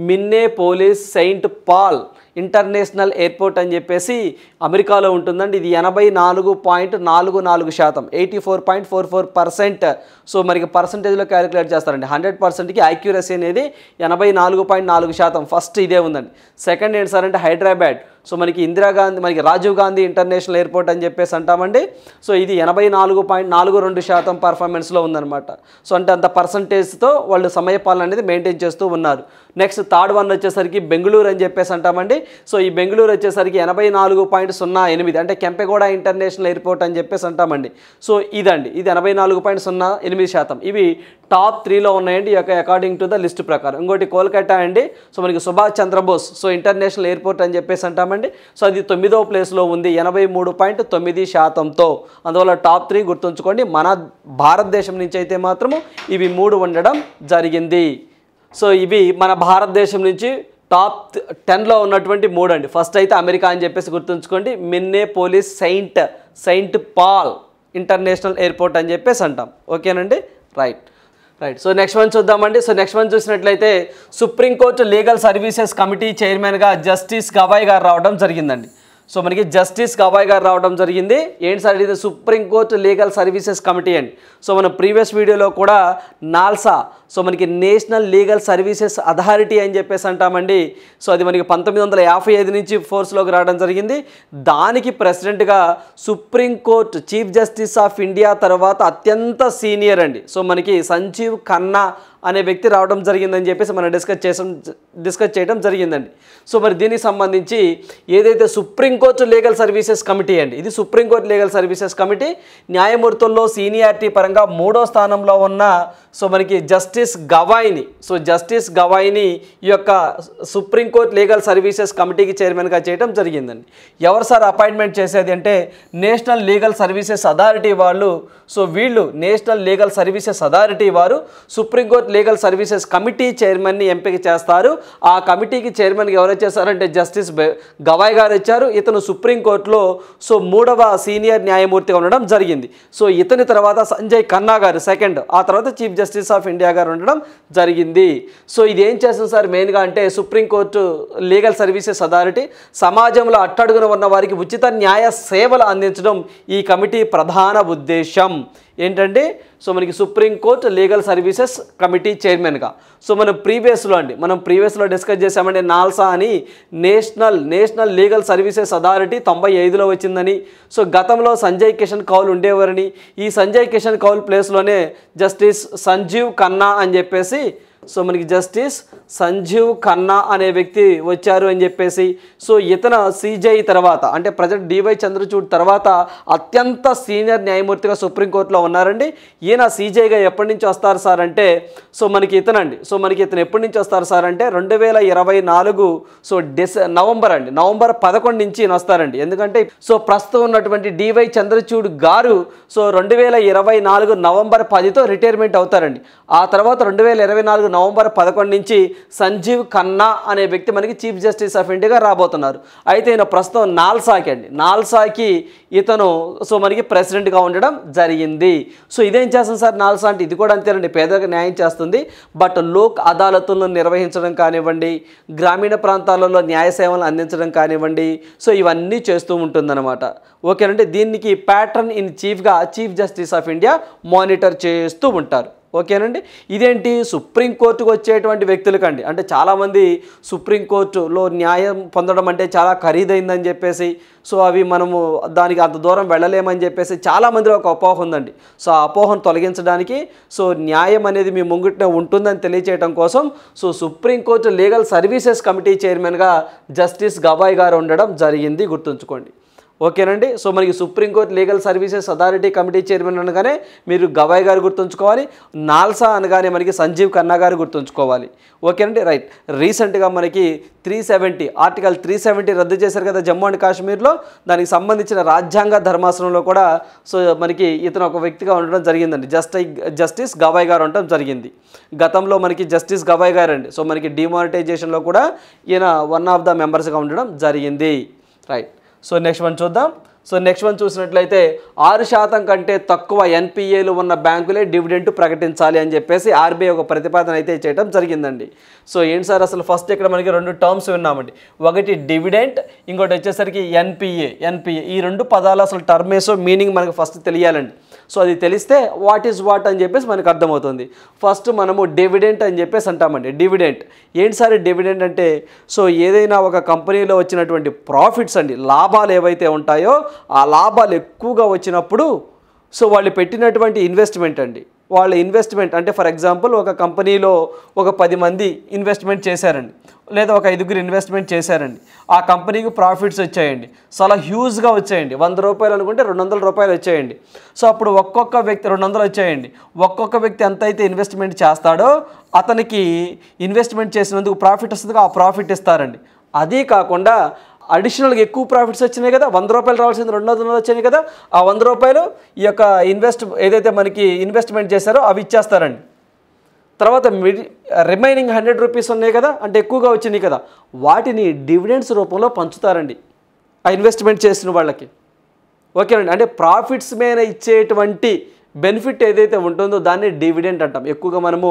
Minneapolis Saint Paul international airport అని చెప్పేసి అమెరికాలో ఉంటుందండి. ఇది 84.44%, 84.44%. సో మనకి పర్సంటేజ్లో క్యాలిక్యులేట్ చేస్తారండి. 100%కి యాక్యురసీ అనేది 84.4%. ఫస్ట్ ఇదే ఉందండి. సెకండ్ ఏంటి సార్ అంటే హైదరాబాద్. సో మనకి ఇందిరాగాంధీ, మనకి రాజీవ్ గాంధీ ఇంటర్నేషనల్ ఎయిర్పోర్ట్ అని చెప్పేసి అంటామండి. సో ఇది 84.42% పర్ఫార్మెన్స్లో ఉందన్నమాట. సో అంటే అంత పర్సంటేజ్తో వాళ్ళు సమయపాలన అనేది మెయింటైన్ చేస్తూ ఉన్నారు. నెక్స్ట్ థర్డ్ వన్ వచ్చేసరికి బెంగళూరు అని చెప్పేసి అంటామండి. సో ఈ బెంగళూరు వచ్చేసరికి 84.08, అంటే కెంపెగౌడ ఇంటర్నేషనల్ ఎయిర్పోర్ట్ అని చెప్పేసి అంటామండి. సో ఇదండి, ఇది 84.08%. ఇవి టాప్ 3లో ఉన్నాయండి అకార్డింగ్ టు ద లిస్ట్ ప్రకారం. ఇంకోటి కోల్కతా అండి. సో మనకి సుభాష్ చంద్రబోస్ ఇంటర్నేషనల్ ఎయిర్పోర్ట్ అని చెప్పేసి అంటామండి. సో అది 9వ ప్లేస్లో ఉంది 83.9%తో. అందువల్ల టాప్ 3 గుర్తుంచుకోండి. మన భారతదేశం నుంచి అయితే మాత్రము ఇవి 3 ఉండడం జరిగింది. సో ఇవి మన భారతదేశం నుంచి టాప్ 10లో ఉన్నటువంటి 3 అండి. ఫస్ట్ అయితే అమెరికా అని చెప్పేసి గుర్తుంచుకోండి. Minneapolis Saint Paul international airport అని చెప్పేసి అంటాం. ఓకేనండి, రైట్. సో నెక్స్ట్ వన్ చూద్దామండి. సో నెక్స్ట్ వన్ చూసినట్లయితే సుప్రీంకోర్టు లీగల్ సర్వీసెస్ కమిటీ చైర్మన్గా జస్టిస్ గవాయ్ గారు రావడం జరిగిందండి. సో మనకి జస్టిస్ గవాయ్ గారు రావడం జరిగింది. ఏంటి సార్ ఇది? సుప్రీంకోర్టు లీగల్ సర్వీసెస్ కమిటీ అండి. సో మన ప్రీవియస్ వీడియోలో కూడా నాల్సా, సో మనకి నేషనల్ లీగల్ సర్వీసెస్ అథారిటీ అని చెప్పేసి అంటామండి. సో అది మనకి 1955 నుంచి ఫోర్స్లోకి రావడం జరిగింది. దానికి ప్రెసిడెంట్గా supreme court chief justice of India తర్వాత అత్యంత సీనియర్ అండి. సో మనకి సంజీవ్ ఖన్నా అనే వ్యక్తి రావడం జరిగిందని చెప్పేసి మనం డిస్కస్ చేయడం జరిగిందండి. సో మరి దీనికి సంబంధించి ఏదైతే సుప్రీంకోర్టు లీగల్ సర్వీసెస్ కమిటీ అండి, ఇది సుప్రీంకోర్టు లీగల్ సర్వీసెస్ కమిటీ న్యాయమూర్తుల్లో సీనియారిటీ పరంగా 3వ స్థానంలో ఉన్న సో మనకి జస్టిస్ గవాయ్ని ఈ యొక్క సుప్రీంకోర్టు లీగల్ సర్వీసెస్ కమిటీకి చైర్మన్గా చేయడం జరిగిందండి. ఎవరు సార్ అపాయింట్మెంట్ చేసేది అంటే నేషనల్ లీగల్ సర్వీసెస్ అథారిటీ వాళ్ళు. సో వీళ్ళు నేషనల్ లీగల్ సర్వీసెస్ అథారిటీ వారు సుప్రీంకోర్టు లీగల్ సర్వీసెస్ కమిటీ చైర్మన్ని ఎంపిక చేస్తారు. ఆ కమిటీకి చైర్మన్గా ఎవరు వచ్చేసారంటే జస్టిస్ గవాయ్ గారు వచ్చారు. ఇతను సుప్రీంకోర్టులో సో 3వ సీనియర్ న్యాయమూర్తిగా ఉండడం జరిగింది. సో ఇతని తర్వాత సంజయ్ ఖన్నా గారు సెకండ్, ఆ తర్వాత చీఫ్ జస్టిస్ ఆఫ్ ఇండియా గారు ఉండడం జరిగింది. సో ఇది ఏం చేస్తుంది సార్ మెయిన్గా అంటే సుప్రీంకోర్టు లీగల్ సర్వీసెస్ అథారిటీ సమాజంలో అట్టడుగున ఉన్న వారికి ఉచిత న్యాయ సేవలు అందించడం ఈ కమిటీ ప్రధాన ఉద్దేశం. ఏంటంటే సో మనకి సుప్రీంకోర్టు లీగల్ సర్వీసెస్ కమిటీ చైర్మన్గా. సో మనం ప్రీవియస్లో డిస్కస్ చేసామంటే నాల్సా అని నేషనల్ లీగల్ సర్వీసెస్ అథారిటీ 95లో వచ్చిందని. సో గతంలో సంజయ్ కిషన్ కౌల్ ఉండేవారని, ఈ సంజయ్ కిషన్ కౌల్ ప్లేస్లోనే జస్టిస్ సంజీవ్ ఖన్నా అని చెప్పేసి సో మనకి జస్టిస్ సంజీవ్ ఖన్నా అనే వ్యక్తి వచ్చారు అని చెప్పేసి. సో ఇతను సిజై తర్వాత అంటే ప్రజెంట్ డివై చంద్రచూడ్ తర్వాత అత్యంత సీనియర్ న్యాయమూర్తిగా సుప్రీంకోర్టులో ఉన్నారండి. ఈయన సిజైగా ఎప్పటి నుంచి వస్తారు సార్ అంటే సో మనకి ఇతను ఎప్పటి నుంచి వస్తారు సార్ అంటే 2024 సో నవంబర్ 11 నుంచి ఈయన వస్తారండి. ఎందుకంటే సో ప్రస్తుతం ఉన్నటువంటి డివై చంద్రచూడ్ గారు సో 2024 నవంబర్ 10తో రిటైర్మెంట్ అవుతారండి. ఆ తర్వాత 2024 నవంబర్ 11 నుంచి సంజీవ్ ఖన్నా అనే వ్యక్తి మనకి చీఫ్ జస్టిస్ ఆఫ్ ఇండియాగా రాబోతున్నారు. అయితే ఈయన ప్రస్తుతం నాల్సాకి ఇతను సో మనకి ప్రెసిడెంట్గా ఉండడం జరిగింది. సో ఇదేం చేస్తుంది సార్ నాల్సా అంటే? ఇది కూడా అంతేనండి, పేదలకు న్యాయం చేస్తుంది. బట్ లోక్ అదాలతులను నిర్వహించడం కానివ్వండి, గ్రామీణ ప్రాంతాలలో న్యాయ సేవలను అందించడం కానివ్వండి, సో ఇవన్నీ చేస్తూ ఉంటుందన్నమాట. ఓకేనండి, దీనికి ప్యాటర్న్ ఇన్ చీఫ్గా chief justice of India monitor చేస్తూ ఉంటారు. ఓకేనండి, ఇదేంటి సుప్రీంకోర్టుకు వచ్చేటువంటి వ్యక్తులకండి. అంటే చాలామంది సుప్రీంకోర్టులో న్యాయం పొందడం అంటే చాలా ఖరీదైందని చెప్పేసి సో అవి మనము దానికి అంత దూరం వెళ్ళలేమని చెప్పేసి చాలామందిలో ఒక అపోహ ఉందండి. సో ఆ అపోహను తొలగించడానికి సో న్యాయం అనేది మీ ముంగిటనే ఉంటుందని తెలియచేయడం కోసం so supreme court legal services committee చైర్మన్గా జస్టిస్ గవాయ్ గారు ఉండడం జరిగింది, గుర్తుంచుకోండి. ఓకేనండి. సో మనకి supreme court legal services authority committee chairman అనగానే మీరు గవాయ్ గారు గుర్తుంచుకోవాలి. నాల్సా అనగానే మనకి సంజీవ్ ఖన్నా గారు గుర్తుంచుకోవాలి. ఓకేనండి. రైట్. రీసెంట్గా మనకి 370 ఆర్టికల్ 370 రద్దు చేశారు కదా జమ్మూ అండ్ కాశ్మీర్లో. దానికి సంబంధించిన రాజ్యాంగ ధర్మాసనంలో కూడా సో మనకి ఇతను ఒక వ్యక్తిగా ఉండడం జరిగిందండి. జస్టిస్ గవాయ్ గారు ఉండడం జరిగింది. గతంలో మనకి జస్టిస్ గవాయ్ గారు అండి. సో మనకి డిమానిటైజేషన్లో కూడా ఈయన వన్ ఆఫ్ ద మెంబర్స్గా ఉండడం జరిగింది. రైట్. సో నెక్స్ట్ వన్ చూద్దాం. సో నెక్స్ట్ వన్ చూసినట్లయితే 6% కంటే తక్కువ ఎన్పిఏలు ఉన్న బ్యాంకులే డివిడెంట్ ప్రకటించాలి అని చెప్పేసి ఆర్బీఐ ఒక ప్రతిపాదన అయితే చేయడం జరిగిందండి. సో ఏంటి సార్ అసలు ఫస్ట్ ఇక్కడ మనకి 2 టర్మ్స్ విన్నామండి. ఒకటి డివిడెంట్, ఇంకోటి వచ్చేసరికి ఎన్పిఏ. ఈ 2 పదాలు అసలు టర్మేసో మీనింగ్ మనకు ఫస్ట్ తెలియాలండి. సో అది తెలిస్తే వాట్ ఈజ్ వాట్ అని చెప్పేసి మనకు అర్థమవుతుంది. ఫస్ట్ మనము డివిడెంట్ అని చెప్పేసి అంటామండి. డివిడెంట్ ఏంటి సార్? డివిడెంట్ అంటే సో ఏదైనా ఒక కంపెనీలో వచ్చినటువంటి ప్రాఫిట్స్ అండి, లాభాలు ఏవైతే ఉంటాయో ఆ లాభాలు ఎక్కువగా వచ్చినప్పుడు సో వాళ్ళు పెట్టినటువంటి ఇన్వెస్ట్మెంట్ అండి, వాళ్ళ ఇన్వెస్ట్మెంట్ అంటే ఫర్ ఎగ్జాంపుల్ ఒక కంపెనీలో ఒక 10 మంది ఇన్వెస్ట్మెంట్ చేశారండి, లేదా ఒక 5గురు ఇన్వెస్ట్మెంట్ చేశారండి. ఆ కంపెనీకి ప్రాఫిట్స్ వచ్చాయండి, చాలా హ్యూజ్గా వచ్చాయండి. 100 రూపాయలు అనుకుంటే 200 రూపాయలు వచ్చాయండి. సో అప్పుడు ఒక్కొక్క వ్యక్తి 200 వచ్చాయండి. ఒక్కొక్క వ్యక్తి ఎంత అయితే ఇన్వెస్ట్మెంట్ చేస్తాడో అతనికి ఇన్వెస్ట్మెంట్ చేసినందుకు ప్రాఫిట్ వస్తుందిగా ఆ ప్రాఫిట్ ఇస్తారండి. అదే కాకుండా అడిషనల్గా ఎక్కువ ప్రాఫిట్స్ వచ్చినాయి కదా, 100 రూపాయలు రావాల్సింది 200 వచ్చాయి కదా, ఆ 100 రూపాయలు ఈ యొక్క ఏదైతే మనకి ఇన్వెస్ట్మెంట్ చేశారో అవి ఇచ్చేస్తారండి. తర్వాత రిమైనింగ్ 100 రూపీస్ ఉన్నాయి కదా, అంటే ఎక్కువగా వచ్చినాయి కదా, వాటిని డివిడెండ్స్ రూపంలో పంచుతారండి ఆ ఇన్వెస్ట్మెంట్ చేసిన వాళ్ళకి. ఓకేనండి. అంటే ప్రాఫిట్స్ మీద ఇచ్చేటువంటి బెనిఫిట్ ఏదైతే ఉంటుందో దాన్ని డివిడెంట్ అంటాం. ఎక్కువగా మనము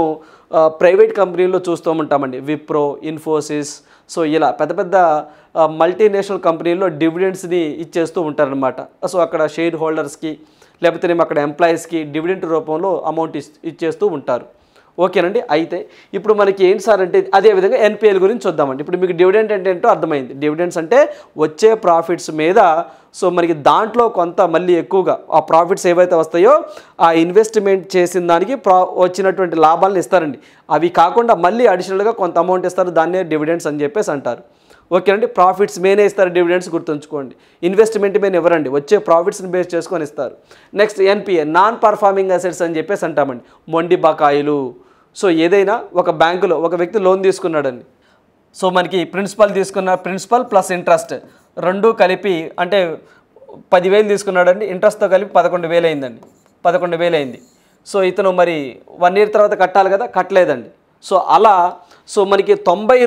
ప్రైవేట్ కంపెనీల్లో చూస్తూ ఉంటామండి. విప్రో, ఇన్ఫోసిస్, సో ఇలా పెద్ద పెద్ద మల్టీనేషనల్ కంపెనీల్లో డివిడెండ్స్ని ఇచ్చేస్తూ ఉంటారనమాట. సో అక్కడ షేర్ హోల్డర్స్కి లేకపోతే అక్కడ ఎంప్లాయీస్కి డివిడెంట్ రూపంలో అమౌంట్ ఇచ్చేస్తూ ఉంటారు. ఓకేనండి. అయితే ఇప్పుడు మనకి ఏంటి సార్ అంటే అదేవిధంగా ఎన్పిఎల్ గురించి చూద్దామండి. ఇప్పుడు మీకు డివిడెంట్ అంటే ఏంటో అర్థమైంది. డివిడెంట్స్ అంటే వచ్చే ప్రాఫిట్స్ మీద సో మనకి దాంట్లో కొంత మళ్ళీ ఎక్కువగా ఆ ప్రాఫిట్స్ ఏవైతే వస్తాయో ఆ ఇన్వెస్ట్మెంట్ చేసిన దానికి వచ్చినటువంటి లాభాలను ఇస్తారండి. అవి కాకుండా మళ్ళీ అడిషనల్గా కొంత అమౌంట్ ఇస్తారు, దాన్నే డివిడెంట్స్ అని చెప్పేసి అంటారు. ఓకేనండి. ప్రాఫిట్స్ మేనే ఇస్తారు డివిడెండ్స్, గుర్తుంచుకోండి. ఇన్వెస్ట్మెంట్ మీద ఎవరండి, వచ్చే ప్రాఫిట్స్ని బేస్ చేసుకొని ఇస్తారు. Next NPA, non performing assets అని చెప్పేసి అంటామండి. మొండి బకాయిలు. సో ఏదైనా ఒక బ్యాంకులో ఒక వ్యక్తి లోన్ తీసుకున్నాడండి. సో మనకి ప్రిన్సిపల్ ప్లస్ ఇంట్రెస్ట్ 2 కలిపి అంటే 10,000 తీసుకున్నాడండి, ఇంట్రెస్ట్తో కలిపి 11,000 అయిందండి. 11,000 అయింది. సో ఇతను మరి 1 ఇయర్ తర్వాత కట్టాలి కదా, కట్టలేదండి. సో అలా సో మనకి 90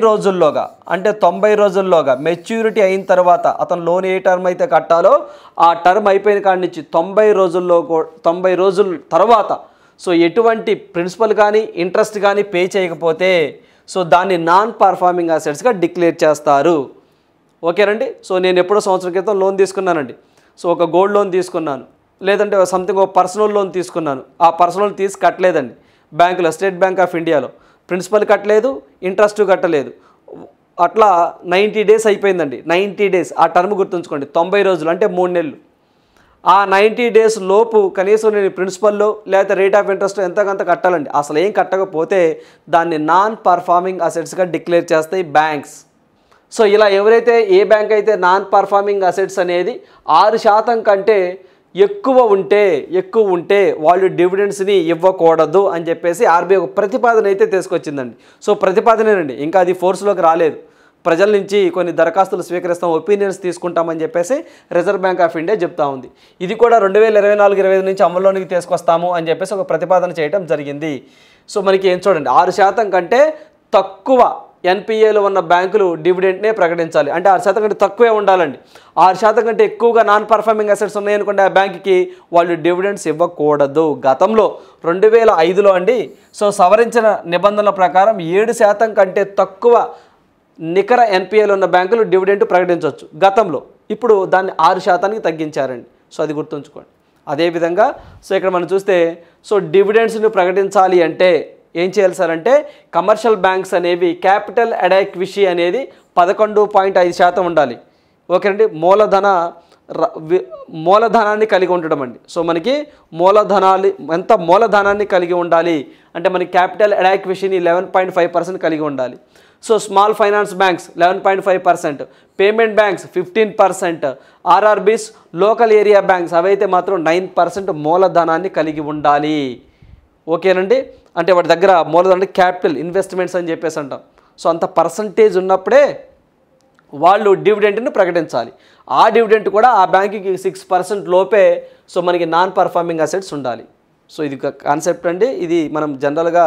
రోజుల్లోగా మెచ్యూరిటీ అయిన తర్వాత అతను లోన్ ఏ టర్మ్ అయితే కట్టాలో ఆ టర్మ్ అయిపోయిన కాడి నుంచి 90 రోజుల తర్వాత సో ఎటువంటి ప్రిన్సిపల్ కానీ ఇంట్రెస్ట్ కానీ పే చేయకపోతే సో దాన్ని నాన్ పర్ఫార్మింగ్ అసెట్స్గా డిక్లేర్ చేస్తారు. ఓకేనండి. సో నేను ఎప్పుడో సంవత్సరం క్రితం లోన్ తీసుకున్నానండి. సో ఒక గోల్డ్ లోన్ తీసుకున్నాను, లేదంటే సంథింగ్ ఒక పర్సనల్ లోన్ తీసుకున్నాను. ఆ పర్సనల్ తీసి కట్టలేదండి బ్యాంకులో, స్టేట్ బ్యాంక్ ఆఫ్ ఇండియాలో. ప్రిన్సిపల్ కట్టలేదు, ఇంట్రెస్ట్ కట్టలేదు. అట్లా 90 డేస్ అయిపోయిందండి. 90 డేస్ ఆ టర్మ్ గుర్తుంచుకోండి. 90 రోజులు అంటే 3 నెలలు. ఆ 90 డేస్ లోపు కనీసం నేను ప్రిన్సిపల్లో లేకపోతే రేట్ ఆఫ్ ఇంట్రెస్ట్ ఎంతకంత కట్టాలండి. అసలు ఏం కట్టకపోతే దాన్ని నాన్ పర్ఫార్మింగ్ అసెట్స్గా డిక్లేర్ చేస్తాయి బ్యాంక్స్. సో ఇలా ఎవరైతే ఏ బ్యాంక్ అయితే నాన్ పర్ఫార్మింగ్ అసెట్స్ అనేది 6% కంటే ఎక్కువ ఉంటే వాళ్ళు డివిడెండ్స్ని ఇవ్వకూడదు అని చెప్పేసి ఆర్బీఐ ఒక ప్రతిపాదన అయితే తీసుకొచ్చిందండి. సో ప్రతిపాదనేనండి, ఇంకా అది ఫోర్స్లోకి రాలేదు. ప్రజల నుంచి కొన్ని దరఖాస్తులు స్వీకరిస్తాం, ఒపీనియన్స్ తీసుకుంటామని చెప్పేసి రిజర్వ్ బ్యాంక్ ఆఫ్ ఇండియా చెప్తా ఉంది. ఇది కూడా 2024-25 నుంచి అమల్లోనికి తీసుకొస్తాము అని చెప్పేసి ఒక ప్రతిపాదన చేయడం జరిగింది. సో మనకి ఏం చూడండి, 6% కంటే తక్కువ ఎన్పిఏలో ఉన్న బ్యాంకులు డివిడెంట్నే ప్రకటించాలి. అంటే 6% కంటే తక్కువే ఉండాలండి. 6% కంటే ఎక్కువగా నాన్ పర్ఫార్మింగ్ అసెట్స్ ఉన్నాయనుకోండి ఆ బ్యాంక్కి, వాళ్ళు డివిడెండ్స్ ఇవ్వకూడదు. గతంలో 2005లో అండి సో సవరించిన నిబంధనల ప్రకారం 7% కంటే తక్కువ నికర ఎన్పిఏలో ఉన్న బ్యాంకులు డివిడెంట్ ప్రకటించవచ్చు గతంలో. ఇప్పుడు దాన్ని 6%కి తగ్గించారండి. సో అది గుర్తుంచుకోండి. అదేవిధంగా సో ఇక్కడ మనం చూస్తే సో డివిడెండ్స్ని ప్రకటించాలి అంటే ఏం చేయాలి సార్ అంటే కమర్షియల్ బ్యాంక్స్ అనేవి క్యాపిటల్ అడాక్విషీ అనేది 11.5% ఉండాలి. ఓకేనండి. మూలధనాన్ని కలిగి ఉండడం అండి. సో మనకి మూలధనాన్ని కలిగి ఉండాలి అంటే మనకి క్యాపిటల్ అడాక్విషీని 11.5% కలిగి ఉండాలి. So small finance banks 11.5%, payment banks 15%, RRBs local area banks అవైతే మాత్రం 9% మూలధనాన్ని కలిగి ఉండాలి. ఓకేనండి, అంటే వాటి దగ్గర మూలధనం క్యాపిటల్ ఇన్వెస్ట్మెంట్స్ అని చెప్పేసి అంటాం. సో అంత పర్సంటేజ్ ఉన్నప్పుడే వాళ్ళు డివిడెంట్ని ప్రకటించాలి. ఆ డివిడెంట్ కూడా ఆ బ్యాంకుకి 6% లోపే సో మనకి నాన్ పర్ఫార్మింగ్ అసెట్స్ ఉండాలి. సో ఇది కాన్సెప్ట్ అండి. ఇది మనం జనరల్గా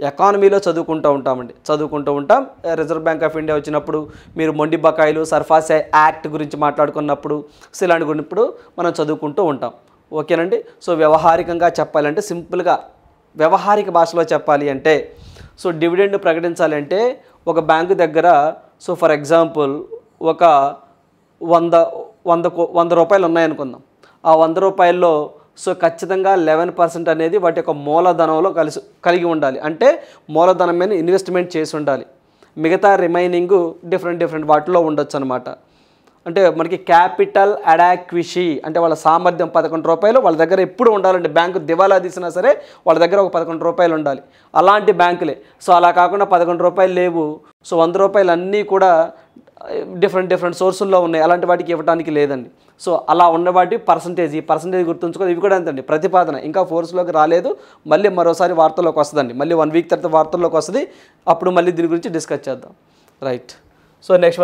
ఎకానమీలో చదువుకుంటూ ఉంటాం. రిజర్వ్ బ్యాంక్ ఆఫ్ ఇండియా వచ్చినప్పుడు మీరు మొండి బకాయిలు సర్ఫాస్ యాక్ట్ గురించి మాట్లాడుకున్నప్పుడు ఇలాంటి గురినప్పుడు మనం చదువుకుంటూ ఉంటాం. ఓకేనండి. సో వ్యవహారికంగా చెప్పాలంటే సింపుల్గా వ్యవహారిక భాషలో చెప్పాలి అంటే సో డివిడెండ్ ప్రకటించాలంటే ఒక బ్యాంకు దగ్గర సో ఫర్ ఎగ్జాంపుల్ ఒక 100 రూపాయలు ఉన్నాయనుకుందాం. ఆ 100 రూపాయల్లో సో ఖచ్చితంగా 11% అనేది వాటి యొక్క మూలధనంలో కలిగి ఉండాలి. అంటే మూలధనం మీద ఇన్వెస్ట్మెంట్ చేసి ఉండాలి. మిగతా రిమైనింగ్ డిఫరెంట్ వాటిలో ఉండొచ్చు అనమాట. అంటే మనకి క్యాపిటల్ అడాక్విషీ అంటే వాళ్ళ సామర్థ్యం 11 రూపాయలు వాళ్ళ దగ్గర ఎప్పుడు ఉండాలండి. బ్యాంకు దివాలా తీసినా సరే వాళ్ళ దగ్గర ఒక 11 రూపాయలు ఉండాలి. అలాంటి బ్యాంకులే. సో అలా కాకుండా 11 రూపాయలు లేవు, సో 100 రూపాయలు అన్నీ కూడా డిఫరెంట్ సోర్సుల్లో ఉన్నాయి, అలాంటి వాటికి ఇవ్వడానికి లేదండి. సో అలా ఉన్న వాటి పర్సంటేజ్ గుర్తుంచుకోవాలి. ఇవి కూడా అంతండి, ప్రతిపాదన ఇంకా ఫోర్స్లోకి రాలేదు. మళ్ళీ మరోసారి వార్తల్లోకి వస్తుందండి. మళ్ళీ 1 వీక్ తర్వాత వార్తల్లోకి వస్తుంది. అప్పుడు మళ్ళీ దీని గురించి డిస్కస్ చేద్దాం. రైట్. సో నెక్స్ట్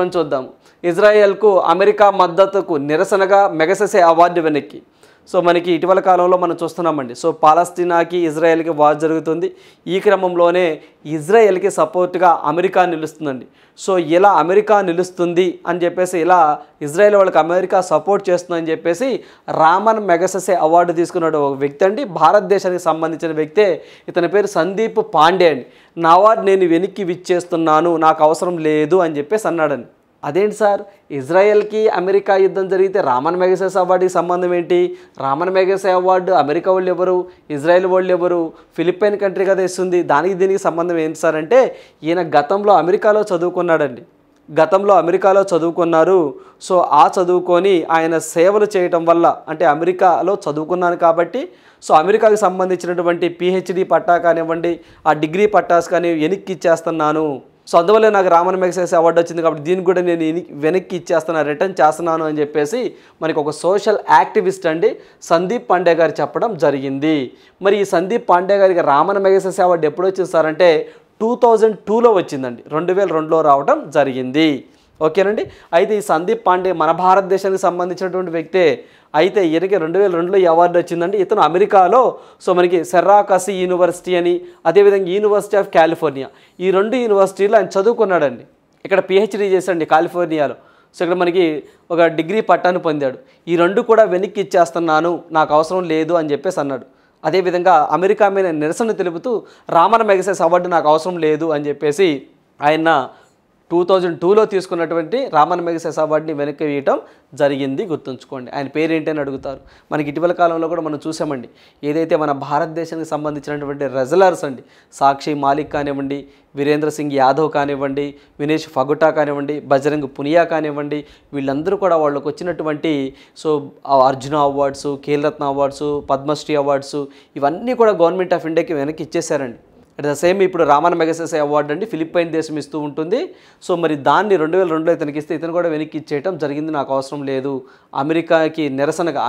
వన్ చూద్దాము. ఇజ్రాయెల్కు అమెరికా మద్దతుకు నిరసనగా మెగసెసే అవార్డు వెనక్కి. సో మనకి ఇటీవల కాలంలో మనం చూస్తున్నామండి. సో పాలస్తీనాకి ఇజ్రాయెల్కి వార్ జరుగుతుంది. ఈ క్రమంలోనే ఇజ్రాయెల్కి సపోర్ట్గా అమెరికా నిలుస్తుందండి. సో ఇలా అమెరికా నిలుస్తుంది అని చెప్పేసి ఇలా ఇజ్రాయెల్ వాళ్ళకి అమెరికా సపోర్ట్ చేస్తుందని చెప్పేసి రామన్ మెగసెసే అవార్డు తీసుకున్నాడు ఒక వ్యక్తి అండి. భారతదేశానికి సంబంధించిన వ్యక్తే. ఇతని పేరు సందీప్ పాండే అండి. నా అవార్డు నేను వెనక్కి విచ్చేస్తున్నాను, నాకు అవసరం లేదు అని చెప్పేసి అన్నాడండి. అదేంటి సార్, ఇజ్రాయెల్కి అమెరికా యుద్ధం జరిగితే రామన్ మెగసెసే అవార్డుకి సంబంధం ఏంటి? రామన్ మెగసెసే అవార్డు అమెరికా వాళ్ళు ఎవరు, ఇజ్రాయెల్ వాళ్ళు ఎవరు, ఫిలిప్పైన్ కంట్రీ కదా ఇస్తుంది, దానికి దీనికి సంబంధం ఏంటి సార్ అంటే ఈయన గతంలో అమెరికాలో చదువుకున్నాడండి. అమెరికాలో చదువుకున్నారు. సో ఆ చదువుకొని ఆయన సేవలు చేయటం వల్ల అంటే అమెరికాలో చదువుకున్నాను కాబట్టి సో అమెరికాకి సంబంధించినటువంటి పిహెచ్డి పట్టా కానివ్వండి, ఆ డిగ్రీ పట్టాస్ కానీ వెనక్కి ఇచ్చేస్తున్నాను. సో అందువల్ల నాకు రామన్ మెగసెసే అవార్డు వచ్చింది కాబట్టి దీన్ని కూడా నేను వెనక్కి ఇచ్చేస్తున్నాను, రిటర్న్ చేస్తున్నాను అని చెప్పేసి మనకి ఒక సోషల్ యాక్టివిస్ట్ అండి సందీప్ పాండే గారు చెప్పడం జరిగింది. మరి ఈ సందీప్ పాండే గారికి రామన్ మెగసెసే అవార్డు ఎప్పుడు వచ్చింది సార్ అంటే 2002లో వచ్చిందండి. 2002లో రావడం జరిగింది. ఓకేనండి. అయితే ఈ సందీప్ పాండే మన భారతదేశానికి సంబంధించినటువంటి వ్యక్తే. అయితే ఈయనకి 2002లో ఈ అవార్డు వచ్చిందండి. ఇతను అమెరికాలో సో మనకి సెర్రాకసీ యూనివర్సిటీ అని, అదేవిధంగా యూనివర్సిటీ ఆఫ్ కాలిఫోర్నియా, ఈ 2 యూనివర్సిటీలో ఆయన చదువుకున్నాడండి. ఇక్కడ పిహెచ్డీ చేశాడండి కాలిఫోర్నియాలో. సో ఇక్కడ మనకి ఒక డిగ్రీ పట్టాను పొందాడు. ఈ 2 కూడా వెనక్కి ఇచ్చేస్తున్నాను, నాకు అవసరం లేదు అని చెప్పేసి అన్నాడు. అదేవిధంగా అమెరికా మీద నిరసన తెలుపుతూ రామన్ మెగసెసే అవార్డు నాకు అవసరం లేదు అని చెప్పేసి ఆయన 2002లో తీసుకున్నటువంటి రామన్ మెగసెసే అవార్డుని వెనక్కి వేయటం జరిగింది. గుర్తుంచుకోండి. ఆయన పేరేంటి అని అడుగుతారు. మనకి ఇటీవల కాలంలో కూడా మనం చూసామండి. ఏదైతే మన భారతదేశానికి సంబంధించినటువంటి రెజ్లర్స్ అండి, సాక్షి మాలిక్ కానివ్వండి, వీరేంద్ర సింగ్ యాదవ్ కానివ్వండి, వినేష్ ఫగుటా కానివ్వండి, బజరంగ్ పునియా కానివ్వండి, వీళ్ళందరూ కూడా వాళ్ళకు వచ్చినటువంటి so Arjuna awards, Khel Ratna awards, Padma Shri awards ఇవన్నీ కూడా గవర్నమెంట్ ఆఫ్ ఇండియాకి వెనక్కి ఇచ్చేశారండి. అట్ ద సేమ్ ఇప్పుడు రామన్ మెగసెసే అవార్డు అండి ఫిలిప్పైన్ దేశం ఇస్తూ ఉంటుంది. సో మరి దాన్ని 2002లో ఇతనికి ఇస్తే ఇతను కూడా వెనక్కి ఇచ్చేయటం జరిగింది. నాకు అవసరం లేదు, అమెరికాకి నిరసనగా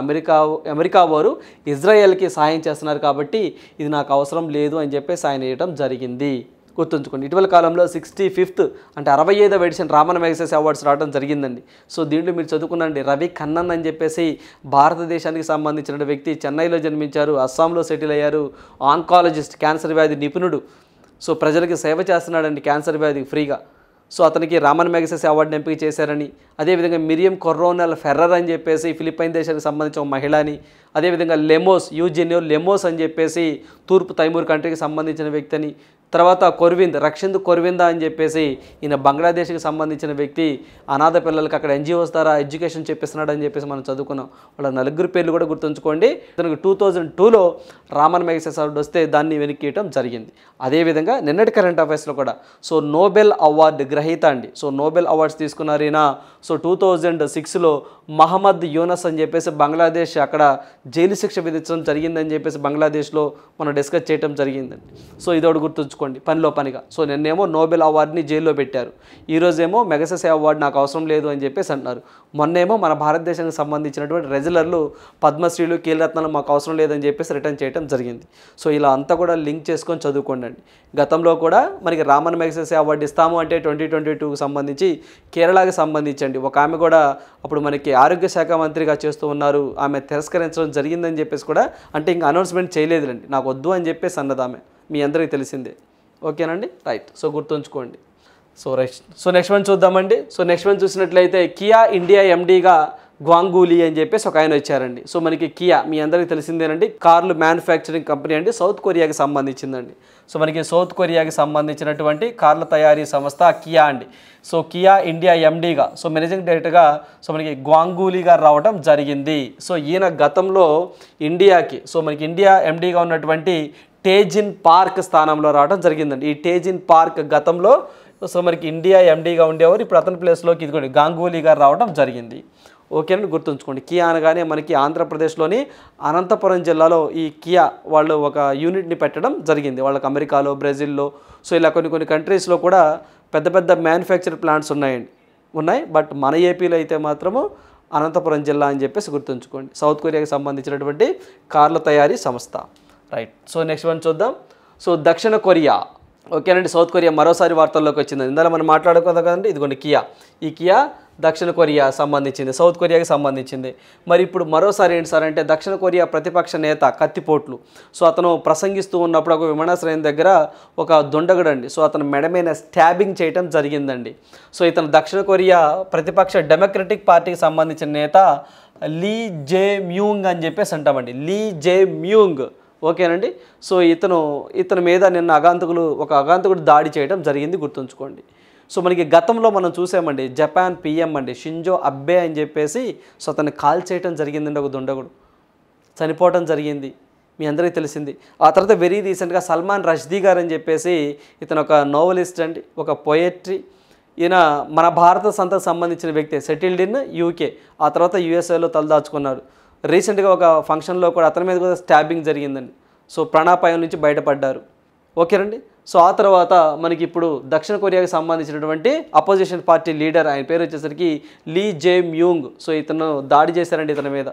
అమెరికా వారు ఇజ్రాయెల్కి సహాయం చేస్తున్నారు కాబట్టి ఇది నాకు అవసరం లేదు అని చెప్పేసి ఆయన వేయటం జరిగింది. గుర్తుంచుకోండి. ఇటీవల కాలంలో 65th అంటే 65వ ఎడిషన్ రామన్ మెగసెసే అవార్డ్స్ రావడం జరిగిందండి. సో దీంట్లో మీరు చదువుకున్నాండి రవి ఖన్నన్ అని చెప్పేసి భారతదేశానికి సంబంధించిన వ్యక్తి, చెన్నైలో జన్మించారు, అస్సాంలో సెటిల్ అయ్యారు, ఆంకాలజిస్ట్, క్యాన్సర్ వ్యాధి నిపుణుడు. సో ప్రజలకి సేవ చేస్తున్నాడండి క్యాన్సర్ వ్యాధికి ఫ్రీగా. సో అతనికి రామన్ మెగసెసే అవార్డుని ఎంపిక చేశారని, అదేవిధంగా మిరియం కొర్రోనల్ ఫెర్రర్ అని చెప్పేసి ఫిలిప్పైన్ దేశానికి సంబంధించిన ఒక మహిళని, అదేవిధంగా యూజెనియో లెమోస్ అని చెప్పేసి తూర్పు తైమూర్ కంట్రీకి సంబంధించిన వ్యక్తి అని, తర్వాత రక్షింద్ కొర్విందా అని చెప్పేసి ఈయన బంగ్లాదేశ్కి సంబంధించిన వ్యక్తి, అనాథ పిల్లలకి అక్కడ ఎన్జిఓస్ ద్వారా ఎడ్యుకేషన్ చెప్పిస్తున్నాడు అని చెప్పేసి మనం చదువుకున్నాం. వాళ్ళ 4 పేర్లు కూడా గుర్తుంచుకోండి. ఇతనికి 2002లో రామన్ మెగసెసే అవార్డు వస్తే దాన్ని వెనక్కి ఇవ్వడం జరిగింది. అదేవిధంగా నిన్నటి కరెంట్ అఫైర్స్లో కూడా సో నోబెల్ అవార్డు గ్రహీత అండి. సో నోబెల్ అవార్డ్స్ తీసుకున్నారు ఈయన. సో 2006లో మహమ్మద్ యూనస్ అని చెప్పేసి బంగ్లాదేశ్ అక్కడ జైలు శిక్ష విధించడం జరిగిందని చెప్పేసి బంగ్లాదేశ్లో మనం డిస్కస్ చేయడం జరిగిందండి. సో ఇదొకటి గుర్తుంచుకోండి. గుర్తుంచుకోండి పనిలో పనిగా. సో నిన్నేమో నోబెల్ అవార్డుని జైల్లో పెట్టారు, ఈరోజేమో మెగసెసే అవార్డు నాకు అవసరం లేదు అని చెప్పేసి అంటున్నారు. మొన్నేమో మన భారతదేశానికి సంబంధించినటువంటి రెజ్లర్లు పద్మశ్రీలు కీలరత్నాలు మాకు అవసరం లేదని చెప్పేసి రిటర్న్ చేయడం జరిగింది. సో ఇలా అంతా కూడా లింక్ చేసుకొని చదువుకోండి. గతంలో కూడా మనకి రామన్ మెగసెసే అవార్డు ఇస్తాము అంటే 2022కు సంబంధించి కేరళకి సంబంధించండి ఒక ఆమె కూడా అప్పుడు మనకి ఆరోగ్య శాఖ మంత్రిగా చేస్తూ ఉన్నారు, ఆమె తిరస్కరించడం జరిగిందని చెప్పేసి కూడా, అంటే ఇంకా అనౌన్స్మెంట్ చేయలేదులండి, నాకు వద్దు అని చెప్పేసి అన్నది ఆమె, మీ అందరికీ తెలిసిందే. ఓకేనండి, రైట్. సో గుర్తుంచుకోండి. సో నెక్స్ట్ వన్ చూద్దామండి. సో నెక్స్ట్ వన్ చూసినట్లయితే కియా ఇండియా ఎండీగా గ్వాంగూలీ అని చెప్పేసి ఒక ఆయన వచ్చారండి. సో మనకి కియా మీ అందరికీ తెలిసిందేనండి, కార్లు మ్యానుఫ్యాక్చరింగ్ కంపెనీ అండి, సౌత్ కొరియాకి సంబంధించిందండి. సో మనకి సౌత్ కొరియాకి సంబంధించినటువంటి కార్ల తయారీ సంస్థ కియా అండి. సో కియా ఇండియా ఎండీగా, సో మేనేజింగ్ డైరెక్టర్గా సో మనకి గ్వాంగూలీ గారు రావడం జరిగింది. సో ఈయన గతంలో ఇండియాకి, సో మనకి ఇండియా ఎండీగా ఉన్నటువంటి టేజిన్ పార్క్ స్థానంలో రావడం జరిగిందండి. ఈ టేజిన్ పార్క్ గతంలో సో మనకి ఇండియా ఎండీగా ఉండేవారు, ఇప్పుడు అతని ప్లేస్లోకి ఇదిగోండి గాంగూలీ గారు రావడం జరిగింది. ఓకేనండి, గుర్తుంచుకోండి. కియా అనగానే మనకి ఆంధ్రప్రదేశ్లోని అనంతపురం జిల్లాలో ఈ కియా వాళ్ళు ఒక యూనిట్ని పెట్టడం జరిగింది. వాళ్ళకి అమెరికాలో, బ్రెజిల్లో, సో ఇలా కొన్ని కంట్రీస్లో కూడా పెద్ద పెద్ద మ్యానుఫ్యాక్చర్ ప్లాంట్స్ ఉన్నాయి. బట్ మన ఏపీలో అయితే మాత్రము అనంతపురం జిల్లా అని చెప్పేసి గుర్తుంచుకోండి. సౌత్ కొరియాకి సంబంధించినటువంటి కార్ల తయారీ సంస్థ, రైట్. సో నెక్స్ట్ వన్ చూద్దాం. సో దక్షిణ కొరియా, ఓకేనండి, సౌత్ కొరియా మరోసారి వార్తల్లోకి వచ్చింది. ఇందులో మనం మాట్లాడుకుందాం కదండి, ఇదిగోండి కియా. ఈ కియా దక్షిణ కొరియా సంబంధించింది, సౌత్ కొరియాకి సంబంధించింది. మరి ఇప్పుడు మరోసారి ఏంటి సార్ అంటే దక్షిణ కొరియా ప్రతిపక్ష నేత కత్తిపోట్లు. సో అతను ప్రసంగిస్తూ ఉన్నప్పుడు ఒక విమానాశ్రయం దగ్గర ఒక దుండగుడండి, సో అతను మెడ మీద స్టాబింగ్ చేయడం జరిగిందండి. సో ఇతను దక్షిణ కొరియా ప్రతిపక్ష డెమోక్రటిక్ పార్టీకి సంబంధించిన నేత లీ జే మ్యూంగ్ అని చెప్పేసి అంటామండి, లీ జే మ్యూంగ్. ఓకేనండి. సో ఇతని మీద నిన్న ఒక అగాంతకుడు దాడి చేయడం జరిగింది, గుర్తుంచుకోండి. సో మనకి గతంలో మనం చూసామండి, జపాన్ పిఎం అండి షింజో అబ్బే అని చెప్పేసి సో అతన్ని కాల్ చేయడం జరిగిందండి, ఒక దుండగుడు చనిపోవడం జరిగింది, మీ అందరికీ తెలిసింది. ఆ తర్వాత వెరీ రీసెంట్గా సల్మాన్ రష్దీ గారు అని చెప్పేసి ఇతను ఒక నోవలిస్ట్ అండి, ఒక పోయట్రీ. ఈయన మన భారత సంతకు సంబంధించిన వ్యక్తి, సెటిల్డ్ ఇన్ యూకే, ఆ తర్వాత యూఎస్ఏలో తలదాచుకున్నారు. రీసెంట్గా ఒక ఫంక్షన్లో కూడా అతని మీద కూడా స్టాబింగ్ జరిగిందండి. సో ప్రాణాపాయం నుంచి బయటపడ్డారు. ఓకేనండి. సో ఆ తర్వాత మనకి ఇప్పుడు దక్షిణ కొరియాకి సంబంధించినటువంటి అపోజిషన్ పార్టీ లీడర్, ఆయన పేరు వచ్చేసరికి లీ జే మ్యూంగ్. సో ఇతను దాడి చేశారండి ఇతని మీద.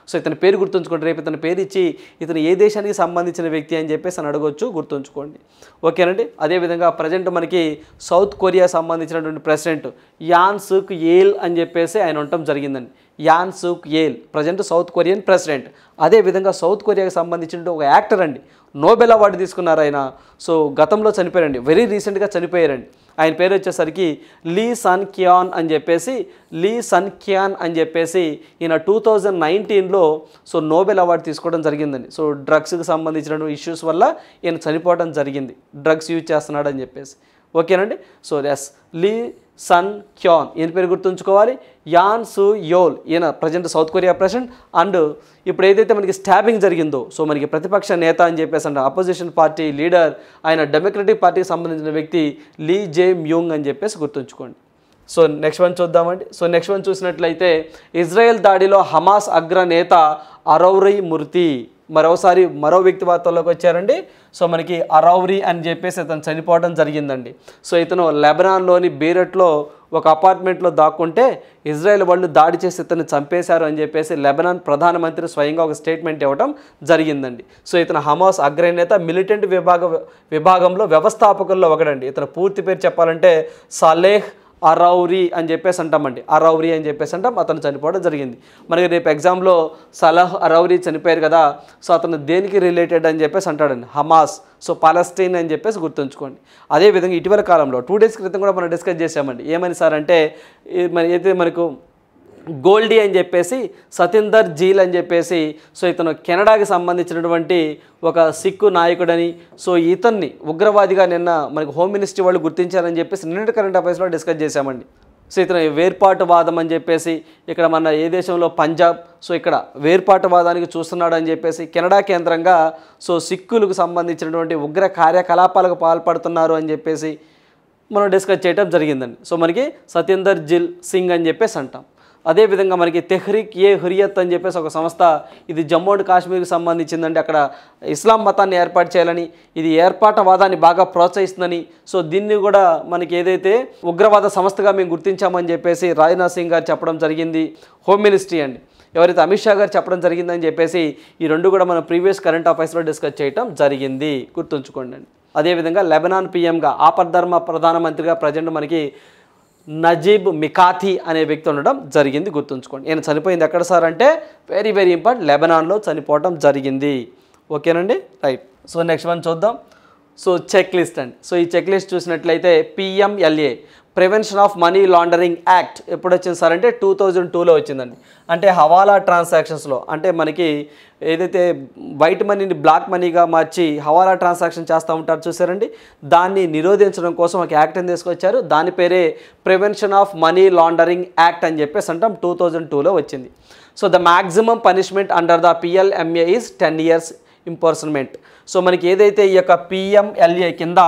సో ఇతని పేరు గుర్తుంచుకోండి, రేపు ఇతని పేరు ఇచ్చి ఇతను ఏ దేశానికి సంబంధించిన వ్యక్తి అని చెప్పేసి అని అడగొచ్చు, గుర్తుంచుకోండి. ఓకేనండి. అదేవిధంగా ప్రజెంట్ మనకి సౌత్ కొరియా సంబంధించినటువంటి ప్రెసిడెంట్ యాన్ సుక్ యేల్ అని చెప్పేసి ఆయన ఉండటం జరిగిందండి. An సుక్ Yale present south Korean president. అదేవిధంగా సౌత్ కొరియాకి సంబంధించిన ఒక యాక్టర్ అండి, నోబెల్ అవార్డు తీసుకున్నారు ఆయన. సో గతంలో చనిపోయారండి, వెరీ రీసెంట్గా చనిపోయారండి. ఆయన పేరు వచ్చేసరికి లీ సన్ క్యాన్ అని చెప్పేసి ఈయన 2019లో సో నోబెల్ అవార్డు తీసుకోవడం జరిగిందండి. సో డ్రగ్స్కి సంబంధించిన ఇష్యూస్ వల్ల ఈయన చనిపోవడం జరిగింది, డ్రగ్స్ యూజ్ చేస్తున్నాడు అని చెప్పేసి. ఓకేనండి. So yes, Lee Sun Kyun, ఈయన పేరు గుర్తుంచుకోవాలి. యాన్ సు యోల్, ఈయన present South Korea president. And ఇప్పుడు ఏదైతే మనకి స్టాబింగ్ జరిగిందో, సో మనకి ప్రతిపక్ష నేత అని చెప్పేసి అంటే అపోజిషన్ పార్టీ లీడర్, ఆయన డెమోక్రటిక్ పార్టీకి సంబంధించిన వ్యక్తి లీ జే మ్యూంగ్ అని చెప్పేసి గుర్తుంచుకోండి. సో నెక్స్ట్ వన్ చూద్దామండి. సో నెక్స్ట్ వన్ చూసినట్లయితే ఇజ్రాయెల్ దాడిలో హమాస్ అగ్రనేత అరౌరీ మృతి, మరో వ్యక్తి వార్తల్లోకి వచ్చారండి. సో మనకి అరౌరీ అని చెప్పేసి ఇతను చనిపోవడం జరిగిందండి. సో ఇతను లెబనాన్లోని బీరట్లో ఒక అపార్ట్మెంట్లో దాక్కుంటే ఇజ్రాయెల్ వాళ్ళు దాడి చేసి ఇతను చంపేశారు అని చెప్పేసి లెబనాన్ ప్రధానమంత్రి స్వయంగా ఒక స్టేట్మెంట్ ఇవ్వడం జరిగిందండి. సో ఇతను హమాస్ అగ్రనేత, మిలిటెంట్ విభాగంలో వ్యవస్థాపకుల్లో ఒకడండి. ఇతను పూర్తి పేరు చెప్పాలంటే సలేహ్ అరౌరీ అని చెప్పేసి అంటామండి, అరౌరీ అని చెప్పేసి అంటాం. అతను చనిపోవడం జరిగింది. మనకి రేపు ఎగ్జామ్లో సలహ్ అరౌరీ చనిపోయారు కదా, సో అతను దేనికి రిలేటెడ్ అని చెప్పేసి అంటాడండి, హమాస్, సో పాలస్తీన్ అని చెప్పేసి గుర్తుంచుకోండి. అదేవిధంగా ఇటీవల కాలంలో 2 డేస్ క్రితం కూడా మనం డిస్కస్ చేసామండి. ఏమని సార్ అంటే అయితే మనకు గోల్డీ అని చెప్పేసి సతిందర్ జీల్ అని చెప్పేసి, సో ఇతను కెనడాకి సంబంధించినటువంటి ఒక సిక్కు నాయకుడని, సో ఇతన్ని ఉగ్రవాదిగా నిన్న మనకు హోమ్ మినిస్ట్రీ వాళ్ళు గుర్తించారని చెప్పేసి నిన్నటి కరెంట్ అఫైర్స్లో డిస్కస్ చేశామండి. సో ఇతను వేర్పాటువాదం అని చెప్పేసి ఇక్కడ మన ఏ దేశంలో పంజాబ్, సో ఇక్కడ వేర్పాటువాదానికి చూస్తున్నాడు అని చెప్పేసి కెనడా కేంద్రంగా సో సిక్కులకు సంబంధించినటువంటి ఉగ్ర కార్యకలాపాలకు పాల్పడుతున్నారు అని చెప్పేసి మనం డిస్కస్ చేయడం జరిగిందండి. సో మనకి సత్యేందర్ జిల్ సింగ్ అని చెప్పేసి అంటాం. అదేవిధంగా మనకి తెహ్రీక్ ఏ హురియత్ అని చెప్పేసి ఒక సంస్థ, ఇది జమ్మూ అండ్ కాశ్మీర్కి సంబంధించిందండి. అక్కడ ఇస్లాం మతాన్ని ఏర్పాటు చేయాలని, ఇది ఏర్పాటువాదాన్ని బాగా ప్రోత్సహిస్తుందని, సో దీన్ని కూడా మనకి ఏదైతే ఉగ్రవాద సంస్థగా మేము గుర్తించామని చెప్పేసి రాజ్నాథ్ సింగ్ గారు చెప్పడం జరిగింది. హోమ్ మినిస్ట్రీ అండి, ఎవరైతే అమిత్ షా గారు చెప్పడం జరిగిందని చెప్పేసి ఈ రెండు కూడా మనం ప్రీవియస్ కరెంట్ అఫైర్స్లో డిస్కస్ చేయడం జరిగింది, గుర్తుంచుకోండి అండి. అదేవిధంగా లెబనాన్ పీఎంగా ఆపద్ధర్మ ప్రధానమంత్రిగా ప్రజెంట్ మనకి నజీబ్ మికాథీ అనే వ్యక్తి ఉండడం జరిగింది, గుర్తుంచుకోండి. ఈయన చనిపోయింది ఎక్కడ సార్ అంటే వెరీ వెరీ ఇంపార్టెంట్, లెబనాన్లో చనిపోవడం జరిగింది. ఓకేనండి, రైట్. సో నెక్స్ట్ వన్ చూద్దాం. సో చెక్ లిస్ట్ అండి. సో ఈ చెక్ లిస్ట్ చూసినట్లయితే PMLA prevention of money laundering act ఎప్పుడు వచ్చింది సార్ అంటే 2002లో వచ్చిందండి. అంటే హవాలా ట్రాన్సాక్షన్స్లో, అంటే మనకి ఏదైతే వైట్ మనీని బ్లాక్ మనీగా మార్చి హవాలా ట్రాన్సాక్షన్ చేస్తూ ఉంటారు చూసారండి, దాన్ని నిరోధించడం కోసం ఒక యాక్ట్ని తీసుకొచ్చారు. దాని పేరే prevention of money laundering act అని చెప్పేసి అంటాం, 2002లో వచ్చింది. So the maximum punishment under the PLMA is 10 years imprisonment. So మనకి ఏదైతే ఈ యొక్క PMLA కింద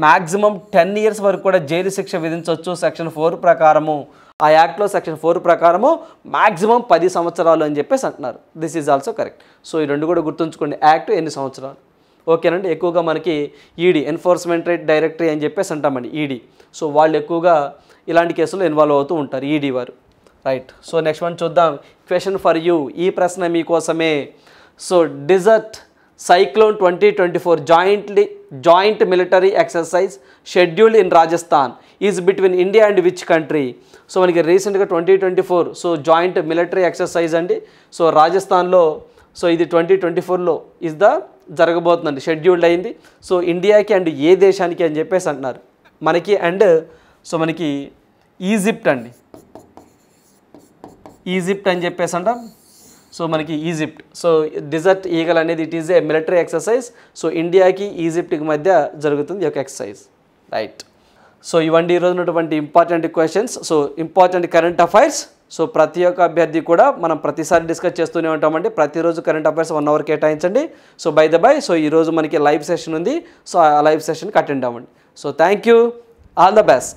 మ్యాక్సిమం 10 years వరకు కూడా జైలు శిక్ష విధించవచ్చు సెక్షన్ 4 ప్రకారము. ఆ యాక్ట్లో సెక్షన్ 4 ప్రకారము మ్యాక్సిమం 10 సంవత్సరాలు అని చెప్పేసి అంటున్నారు. This is also correct. So ఈ రెండు కూడా గుర్తుంచుకోండి, యాక్ట్ ఎన్ని సంవత్సరాలు. ఓకేనండి. ఎక్కువగా మనకి ఈడీ ఎన్ఫోర్స్మెంట్ డైరెక్టరీ అని చెప్పేసి అంటామండి, ఈడీ. సో వాళ్ళు ఎక్కువగా ఇలాంటి కేసులు ఇన్వాల్వ్ అవుతూ ఉంటారు, ఈడీ వారు, రైట్. సో నెక్స్ట్ వన్ చూద్దాం. క్వశ్చన్ ఫర్ యూ, ఈ ప్రశ్న మీకోసమే. So desert cyclone 2024 joint military exercise scheduled in Rajasthan is between India and which country. So మనకి రీసెంట్గా 2024 సో జాయింట్ మిలిటరీ ఎక్సర్సైజ్ అండి. సో రాజస్థాన్లో, సో ఇది 2024లో జరగబోతుందండి, షెడ్యూల్డ్ అయింది. సో ఇండియాకి అండ్ ఏ దేశానికి అని చెప్పేసి అంటున్నారు మనకి, అండ్ సో మనకి ఈజిప్ట్ అండి, ఈజిప్ట్ అని చెప్పేసి అంటాం. సో మనకి ఈజిప్ట్, సో డిజర్ట్ ఈగల్ అనేది it is a military exercise. So ఇండియాకి ఈజిప్ట్కి మధ్య జరుగుతుంది ఈ యొక్క ఎక్సర్సైజ్, రైట్. సో ఇవన్నీ ఈరోజు ఉన్నటువంటి important questions, so important current affairs. So ప్రతి ఒక్క అభ్యర్థి కూడా మనం ప్రతిసారి డిస్కస్ చేస్తూనే ఉంటామండి. ప్రతిరోజు కరెంట్ అఫైర్స్ 1 hour కేటాయించండి. So by the by, so ఈరోజు మనకి లైవ్ సెషన్ ఉంది, సో ఆ లైవ్ సెషన్కి అటెండ్ అవ్వండి. So thank you, all the best.